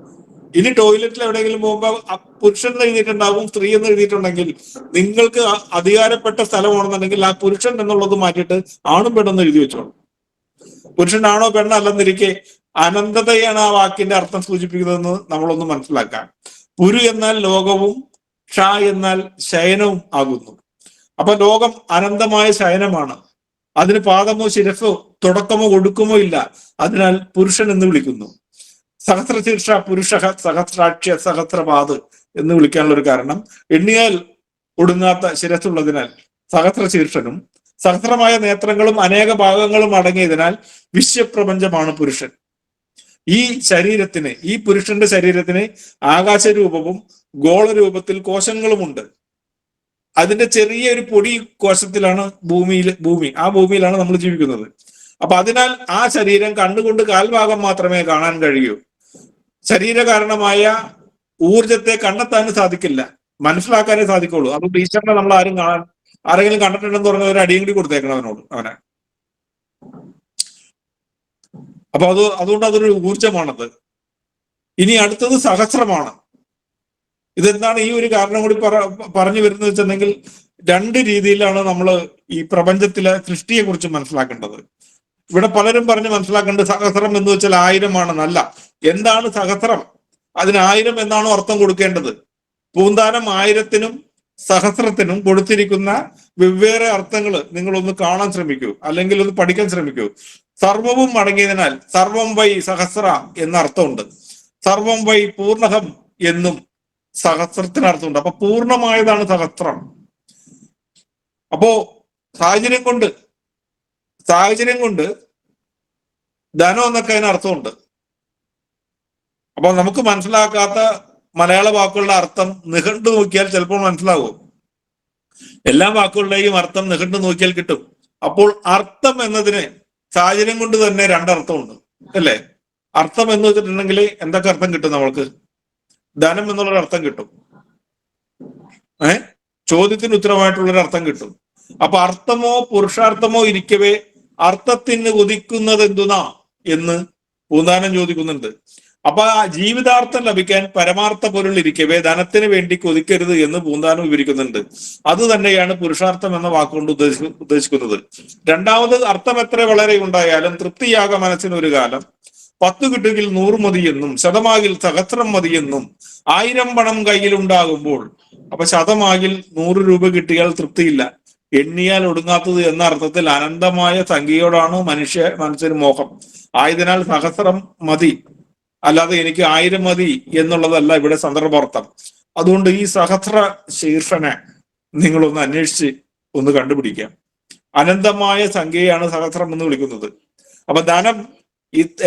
ഇനി ടോയ്ലറ്റിൽ എവിടെയെങ്കിലും പോകുമ്പോൾ പുരുഷൻ എന്ന് എഴുതിയിട്ടുണ്ടാവും, സ്ത്രീ എന്ന് എഴുതിയിട്ടുണ്ടെങ്കിൽ നിങ്ങൾക്ക് അധികാരപ്പെട്ട സ്ഥലമാണെന്നുണ്ടെങ്കിൽ ആ പുരുഷൻ എന്നുള്ളത് മാറ്റിയിട്ട് ആണും പെണ്ണെന്ന് എഴുതി വെച്ചോളൂ. പുരുഷനാണോ പെണ്ണല്ലെന്നിരിക്കെ അനന്തതയാണ് ആ വാക്കിന്റെ അർത്ഥം സൂചിപ്പിക്കുന്നതെന്ന് നമ്മളൊന്ന് മനസ്സിലാക്കാം. പുരു എന്നാൽ ലോകവും ഷ എന്നാൽ ശയനവും ആകുന്നു. അപ്പൊ ലോകം അനന്തമായ ശയനമാണ്. അതിന് പാദമോ ശിരസോ തുടക്കമോ ഒടുക്കമോ ഇല്ല. അതിനാൽ പുരുഷൻ എന്ന് വിളിക്കുന്നു. സഹസ്രശീർഷ പുരുഷ, സഹസ്രാക്ഷ്യ, സഹസ്രപാദ് എന്ന് വിളിക്കാനുള്ള ഒരു കാരണം എണ്ണിയാൽ ഒടുങ്ങാത്ത ശിരസ്സുള്ളതിനാൽ സഹസ്രശീർഷനും സഹസ്രമായ നേത്രങ്ങളും അനേക ഭാഗങ്ങളും അടങ്ങിയതിനാൽ വിശ്വപ്രപഞ്ചമാണ് പുരുഷൻ. ഈ ശരീരത്തിന്, ഈ പുരുഷന്റെ ശരീരത്തിന് ആകാശരൂപവും ഗോളരൂപത്തിൽ കോശങ്ങളുമുണ്ട്. അതിന്റെ ചെറിയൊരു പൊടി കോശത്തിലാണ് ഭൂമി. ആ ഭൂമിയിലാണ് നമ്മൾ ജീവിക്കുന്നത്. അപ്പൊ അതിനാൽ ആ ശരീരം കണ്ടുകൊണ്ട് കാൽഭാഗം മാത്രമേ കാണാൻ കഴിയൂ. ശരീരകാരണമായ ഊർജത്തെ കണ്ടെത്താനും സാധിക്കില്ല, മനസ്സിലാക്കാനേ സാധിക്കുള്ളൂ. അതുകൊണ്ട് ഈശ്വരനെ നമ്മൾ ആരെങ്കിലും കണ്ടിട്ടുണ്ടെന്ന് പറഞ്ഞ ഒരു അടിയും കൂടി കൊടുത്തേക്കണം അവനെ. അപ്പൊ അതുകൊണ്ട് അതൊരു ഊർജമാണത്. ഇനി അടുത്തത് സഹസ്രമാണ്. ഇതെന്താണ് ഈ ഒരു കാരണം കൂടി പറഞ്ഞു വരുന്നത് വെച്ചിട്ടുണ്ടെങ്കിൽ, രണ്ട് രീതിയിലാണ് നമ്മൾ ഈ പ്രപഞ്ചത്തിലെ സൃഷ്ടിയെ കുറിച്ച് മനസ്സിലാക്കേണ്ടത്. ഇവിടെ പലരും പറഞ്ഞ് മനസ്സിലാക്കേണ്ടത് സഹസ്രം എന്ന് വെച്ചാൽ 1000 എന്താണ് സഹസ്രം? അതിന് 1000 എന്നാണോ അർത്ഥം കൊടുക്കേണ്ടത്? പൂന്താനം 1000-നും സഹസ്രത്തിനും കൊടുത്തിരിക്കുന്ന വെവ്വേറെ അർത്ഥങ്ങൾ നിങ്ങളൊന്ന് കാണാൻ ശ്രമിക്കൂ, അല്ലെങ്കിൽ ഒന്ന് പഠിക്കാൻ ശ്രമിക്കൂ. സർവവും അടങ്ങിയതിനാൽ സർവം വൈ സഹസ്ര എന്ന അർത്ഥമുണ്ട്. സർവം വൈ പൂർണ്ണകം എന്നും സഹസ്രത്തിന് അർത്ഥമുണ്ട്. അപ്പൊ പൂർണ്ണമായതാണ് സഹസ്രം. അപ്പോ സാഹചര്യം കൊണ്ട് ധനം എന്നൊക്കെ അതിന് അർത്ഥമുണ്ട്. അപ്പൊ നമുക്ക് മനസ്സിലാക്കാത്ത മലയാള വാക്കുകളുടെ അർത്ഥം നിഘണ്ടു നോക്കിയാൽ ചിലപ്പോൾ മനസ്സിലാകും. എല്ലാ വാക്കുകളുടെയും അർത്ഥം നിഘണ്ടു നോക്കിയാൽ കിട്ടും. അപ്പോൾ അർത്ഥം എന്നതിന് സാഹചര്യം കൊണ്ട് തന്നെ രണ്ടർത്ഥമുണ്ട്, അല്ലേ? അർത്ഥം എന്ന് വെച്ചിട്ടുണ്ടെങ്കിൽ എന്തൊക്കെ അർത്ഥം കിട്ടും നമ്മൾക്ക്? ധനം എന്നുള്ളൊരു അർത്ഥം കിട്ടും. ചോദ്യത്തിന് ഉത്തരമായിട്ടുള്ളൊരു അർത്ഥം കിട്ടും. അപ്പൊ അർത്ഥമോ പുരുഷാർത്ഥമോ ഇരിക്കവേ അർത്ഥത്തിന് ഉദിക്കുന്നത് എന്തുനാ എന്ന് പൂന്താനം ചോദിക്കുന്നുണ്ട്. അപ്പൊ ആ ജീവിതാർത്ഥം ലഭിക്കാൻ പരമാർത്ഥ പൊരുൾ ഇരിക്കവേ ധനത്തിന് വേണ്ടി കൊതിക്കരുത് എന്ന് പൂന്താനം വിവരിക്കുന്നുണ്ട്. അത് തന്നെയാണ് പുരുഷാർത്ഥം എന്ന വാക്കുകൊണ്ട് ഉദ്ദേശിക്കുന്നത്. രണ്ടാമത്, അർത്ഥം എത്ര വളരെ ഉണ്ടായാലും തൃപ്തിയാക മനസ്സിനൊരു കാലം, 10 കിട്ടുകിൽ 100 മതിയെന്നും ശതമാകിൽ സഹസ്രം മതിയെന്നും 1000 പണം കയ്യിലുണ്ടാകുമ്പോൾ. അപ്പൊ ശതമാകിൽ 100 രൂപ കിട്ടിയാൽ തൃപ്തിയില്ല, എണ്ണിയാൽ ഒടുങ്ങാത്തത് എന്ന അർത്ഥത്തിൽ അനന്തമായ സംഖ്യയോടാണ് മനുഷ്യന് മോഹം. ആയതിനാൽ സഹസ്രം മതി, അല്ലാതെ എനിക്ക് 1000 മതി എന്നുള്ളതല്ല ഇവിടെ സന്ദർഭാർത്ഥം. അതുകൊണ്ട് ഈ സഹസ്ര ശീർഷനെ നിങ്ങളൊന്ന് അന്വേഷിച്ച് ഒന്ന് കണ്ടുപിടിക്കാം. അനന്തമായ സംഖ്യയാണ് സഹസ്രം എന്ന് വിളിക്കുന്നത്. അപ്പൊ ധനം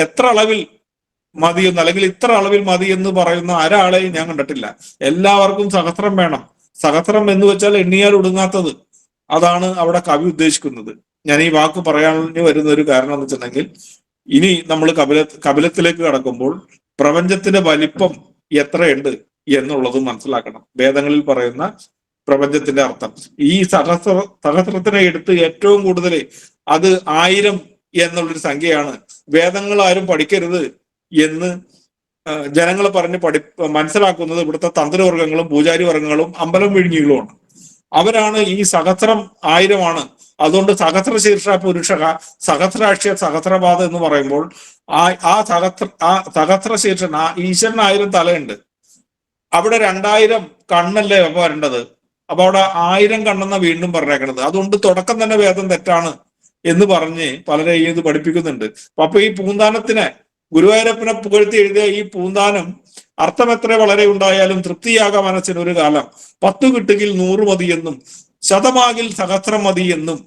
എത്ര അളവിൽ മതിയെന്ന്, അല്ലെങ്കിൽ ഇത്ര അളവിൽ മതി എന്ന് പറയുന്ന ഒരാളെയും ഞാൻ കണ്ടിട്ടില്ല. എല്ലാവർക്കും സഹസ്രം വേണം. സഹസ്രം എന്ന് വെച്ചാൽ എണ്ണിയാൽ ഒടുങ്ങാത്തത്. അതാണ് അവിടെ കവി ഉദ്ദേശിക്കുന്നത്. ഞാൻ ഈ വാക്ക് പറയാൻ വരുന്ന ഒരു കാരണം എന്ന് വെച്ചിട്ടുണ്ടെങ്കിൽ, ഇനി നമ്മൾ കപിലത്തിലേക്ക് കടക്കുമ്പോൾ പ്രപഞ്ചത്തിന്റെ വലിപ്പം എത്രയുണ്ട് എന്നുള്ളത് മനസ്സിലാക്കണം. വേദങ്ങളിൽ പറയുന്ന പ്രപഞ്ചത്തിന്റെ അർത്ഥം ഈ സഹസ്രത്തിനെ എടുത്ത് ഏറ്റവും കൂടുതൽ അത് 1000 എന്നുള്ളൊരു സംഖ്യയാണ്. വേദങ്ങൾ ആരും പഠിക്കരുത് എന്ന് ജനങ്ങൾ പറഞ്ഞ് മനസ്സിലാക്കുന്നത് ഇവിടുത്തെ തന്ത്രവർഗങ്ങളും പൂജാരി വർഗങ്ങളും അമ്പലം വിഴുങ്ങികളുമാണ്. അവരാണ് ഈ സഹസ്രം 1000 അതുകൊണ്ട് സഹസ്ര ശീർഷ പുരുഷ, സഹസ്രാക്ഷ്യ, സഹസ്രപാദ എന്ന് പറയുമ്പോൾ സഹസ്ര ശീർഷൻ, ഈശ്വരന് 1000 തലയുണ്ട്. അവിടെ 2000 കണ്ണല്ലേ വരേണ്ടത്. അപ്പൊ അവിടെ 1000 കണ്ണെന്ന വീണ്ടും പറഞ്ഞേക്കണത്. അതുകൊണ്ട് തുടക്കം തന്നെ വേദം തെറ്റാണ് എന്ന് പറഞ്ഞ് പലരെയും ഇത് പഠിപ്പിക്കുന്നുണ്ട്. അപ്പൊ ഈ പൂന്താനത്തിനെ, ഗുരുവായൂരപ്പനെ പുകഴ്ത്തി എഴുതിയ ഈ പൂന്താനം അർത്ഥം എത്ര വളരെ ഉണ്ടായാലും തൃപ്തിയാക മനസ്സിനൊരു കാലം, 10 കിട്ടുകിൽ 100 മതിയെന്നും ശതമാകിൽ സഹസ്രം മതിയെന്നും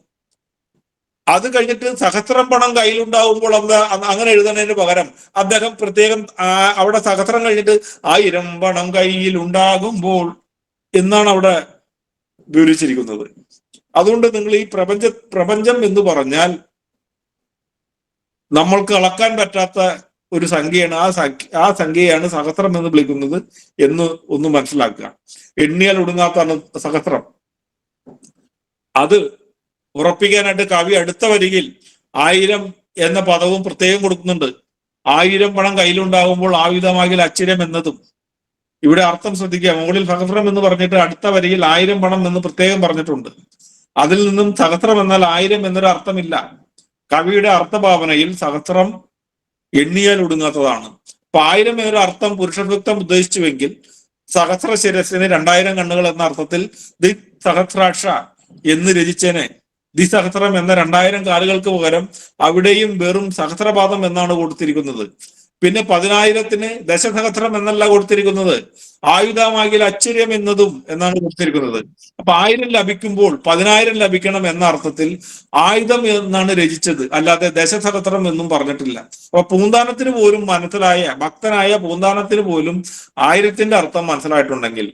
അത് കഴിഞ്ഞിട്ട് സഹസ്രം പണം കയ്യിലുണ്ടാവുമ്പോൾ അങ്ങനെ എഴുതുന്നതിന് പകരം അദ്ദേഹം പ്രത്യേകം അവിടെ സഹസ്രം കഴിഞ്ഞിട്ട് 1000 പണം കയ്യിൽ ഉണ്ടാകുമ്പോൾ എന്നാണ് അവിടെ വിവരിച്ചിരിക്കുന്നത്. അതുകൊണ്ട് നിങ്ങൾ ഈ പ്രപഞ്ചം എന്ന് പറഞ്ഞാൽ നമ്മൾക്ക് അളക്കാൻ പറ്റാത്ത ഒരു സംഖ്യയാണ്. ആ സംഖ്യയാണ് സഹസ്രം എന്ന് വിളിക്കുന്നത് എന്ന് ഒന്ന് മനസ്സിലാക്കുക. എണ്ണിയാൽ ഒടുങ്ങാത്താണ് സഹസ്രം. അത് ഉറപ്പിക്കാനായിട്ട് കവി അടുത്ത വരിയിൽ 1000 എന്ന പദവും പ്രത്യേകം കൊടുക്കുന്നുണ്ട്. 1000 പണം കയ്യിലുണ്ടാകുമ്പോൾ ആയുധമാകിൽ അച്ചിരം എന്നതും. ഇവിടെ അർത്ഥം ശ്രദ്ധിക്കുക. മുകളിൽ സഹസ്രം എന്ന് പറഞ്ഞിട്ട് അടുത്ത വരിയിൽ 1000 പണം എന്ന് പ്രത്യേകം പറഞ്ഞിട്ടുണ്ട്. അതിൽ നിന്നും സഹസ്രം എന്നാൽ 1000 എന്നൊരു അർത്ഥമില്ല. കവിയുടെ അർത്ഥഭാവനയിൽ സഹസ്രം എണ്ണിയാൽ ഒടുങ്ങാത്തതാണ്. അപ്പൊ 1000 എന്നൊരു അർത്ഥം പുരുഷസൂക്തം ഉദ്ദേശിച്ചുവെങ്കിൽ സഹസ്ര ശിരസിന് 2000 കണ്ണുകൾ എന്ന അർത്ഥത്തിൽ ദി സഹസ്രാക്ഷ എന്ന് രചിച്ചേനെ. ദിസഹസ്രം എന്ന 2000 കാലുകൾക്ക് പകരം അവിടെയും വെറും സഹസ്രപാദം എന്നാണ് കൊടുത്തിരിക്കുന്നത്. പിന്നെ 10,000-ന് ദശസഹസ്രം എന്നല്ല കൊടുത്തിരിക്കുന്നത്, ആയുധമാകിൽ അച്ചുര്യം എന്നതും എന്നാണ് കൊടുത്തിരിക്കുന്നത്. അപ്പൊ 1000 ലഭിക്കുമ്പോൾ 10,000 ലഭിക്കണം എന്ന അർത്ഥത്തിൽ ആയുധം എന്നാണ് രചിച്ചത്, അല്ലാതെ ദശസഹസ്രം എന്നും പറഞ്ഞിട്ടില്ല. അപ്പൊ പൂന്താനത്തിന് പോലും ഭക്തനായ പൂന്താനത്തിന് പോലും 1000-ന്റെ അർത്ഥം മനസ്സിലായിട്ടുണ്ടെങ്കിൽ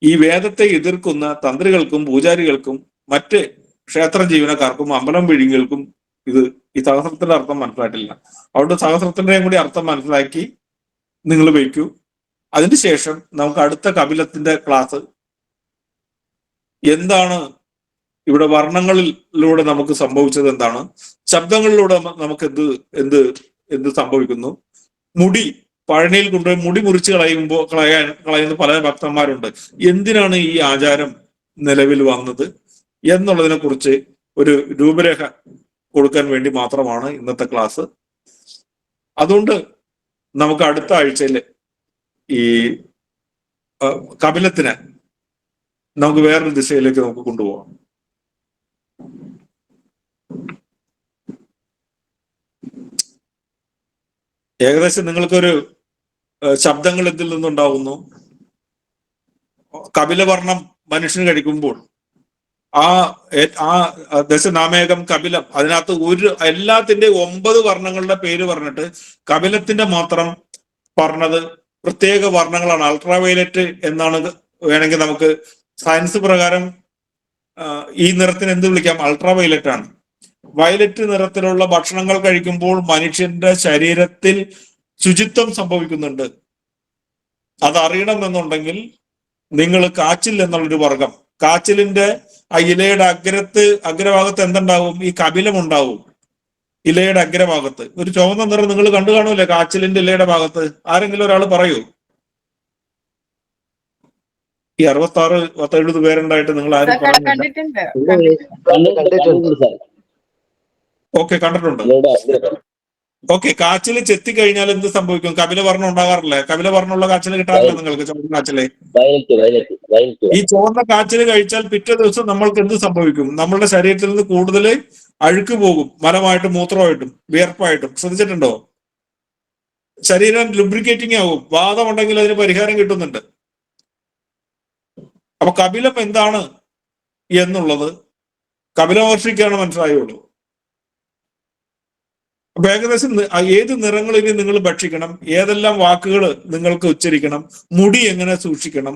ഈ വേദത്തെ എതിർക്കുന്ന തന്ത്രികൾക്കും പൂജാരികൾക്കും മറ്റ് ക്ഷേത്ര ജീവനക്കാർക്കും അമ്പലം വിഴുങ്ങികൾക്കും ഈ സഹസ്രത്തിന്റെ അർത്ഥം മനസ്സിലായിട്ടില്ല. അതുകൊണ്ട് സഹസ്രത്തിന്റെയും കൂടി അർത്ഥം മനസ്സിലാക്കി നിങ്ങൾ വയ്ക്കൂ. അതിനുശേഷം നമുക്ക് അടുത്ത കപിലത്തിന്റെ ക്ലാസ് എന്താണ്, ഇവിടെ വർണ്ണങ്ങളിലൂടെ നമുക്ക് സംഭവിച്ചത് എന്താണ്, ശബ്ദങ്ങളിലൂടെ നമുക്ക് എന്ത് സംഭവിക്കുന്നു, മുടി പഴനിയിൽ കൊണ്ടുപോയി മുടി മുറിച്ച് കളയുന്ന പല ഭക്തന്മാരുണ്ട്. എന്തിനാണ് ഈ ആചാരം നിലവിൽ വന്നത് എന്നുള്ളതിനെ കുറിച്ച് ഒരു രൂപരേഖ കൊടുക്കാൻ വേണ്ടി മാത്രമാണ് ഇന്നത്തെ ക്ലാസ്. അതുകൊണ്ട് നമുക്ക് അടുത്ത ആഴ്ചയിൽ ഈ കപിലത്തിനെ നമുക്ക് വേറൊരു ദിശയിലേക്ക് നമുക്ക് കൊണ്ടുപോകാം. ഏകദേശം നിങ്ങൾക്കൊരു ശബ്ദങ്ങൾ എന്തിൽ നിന്നുണ്ടാവുന്നു? കപിലവർണ്ണം മനുഷ്യന് കഴിക്കുമ്പോൾ ആ ദശനാമേകം കപിലം, അതിനകത്ത് എല്ലാത്തിന്റെ 9 വർണ്ണങ്ങളുടെ പേര് പറഞ്ഞിട്ട് കപിലത്തിന്റെ മാത്രം പറഞ്ഞത് പ്രത്യേക വർണ്ണങ്ങളാണ്. അൾട്രാവയലറ്റ് എന്നാണ് വേണമെങ്കിൽ നമുക്ക് സയൻസ് പ്രകാരം ഈ നിറത്തിന് എന്ത് വിളിക്കാം? അൾട്രാവയലറ്റ് ആണ്. വയലറ്റ് നിറത്തിലുള്ള ഭക്ഷണങ്ങൾ കഴിക്കുമ്പോൾ മനുഷ്യന്റെ ശരീരത്തിൽ ശുചിത്വം സംഭവിക്കുന്നുണ്ട്. അതറിയണമെന്നുണ്ടെങ്കിൽ നിങ്ങൾ കാച്ചിൽ എന്നുള്ളൊരു വർഗം, കാച്ചിലിന്റെ ആ ഇലയുടെ അഗ്രഭാഗത്ത് എന്തുണ്ടാവും? ഈ കപിലം ഉണ്ടാവും. ഇലയുടെ അഗ്രഭാഗത്ത് ഒരു ചുവന്ന നിറം നിങ്ങൾ കണ്ടു കാണൂല്ലേ കാച്ചിലിന്റെ ഇലയുടെ ഭാഗത്ത്? ആരെങ്കിലും ഒരാൾ പറയൂ. ഈ 66-70 പേരുണ്ടായിട്ട് നിങ്ങൾ ആരും പറയുന്നില്ല. ഓക്കെ, കണ്ടിട്ടുണ്ട്. ഓക്കെ, കാച്ചിൽ ചെത്തി കഴിഞ്ഞാൽ എന്ത് സംഭവിക്കും? കപിലവർണ്ണം ഉണ്ടാകാറില്ലേ? കപിലവർണ്ണമുള്ള കാച്ചിൽ കിട്ടാറില്ല നിങ്ങൾക്ക്? ചുവന്ന കാച്ചില്, ഈ ചുവന്ന കാച്ചിൽ കഴിച്ചാൽ പിറ്റേ ദിവസം നമ്മൾക്ക് എന്ത് സംഭവിക്കും? നമ്മളുടെ ശരീരത്തിൽ നിന്ന് കൂടുതൽ അഴുക്ക് പോകും, മലമായിട്ടും മൂത്രമായിട്ടും വിയർപ്പായിട്ടും. ശ്രദ്ധിച്ചിട്ടുണ്ടോ? ശരീരം ലുബ്രിക്കേറ്റിംഗ് ആവും. വാദമുണ്ടെങ്കിൽ അതിന് പരിഹാരം കിട്ടുന്നുണ്ട്. അപ്പൊ കപിലം എന്താണ് എന്നുള്ളത് കപിലമഹർഷിക്കാണ് മനസ്സിലായുള്ളൂ. അപ്പൊ ഏകദേശം ഏത് നിറങ്ങളിൽ നിങ്ങൾ ഭക്ഷിക്കണം, ഏതെല്ലാം വാക്കുകൾ നിങ്ങൾക്ക് ഉച്ചരിക്കണം, മുടി എങ്ങനെ സൂക്ഷിക്കണം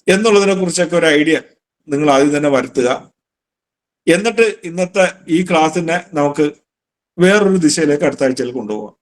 എന്നുള്ളതിനെ കുറിച്ചൊക്കെ ഒരു ഐഡിയ നിങ്ങൾ ആദ്യം തന്നെ വരുത്തുക. എന്നിട്ട് ഇന്നത്തെ ഈ ക്ലാസ്സിനെ നമുക്ക് വേറൊരു ദിശയിലേക്ക് അടുത്ത ആഴ്ചയിൽ കൊണ്ടുപോകാം.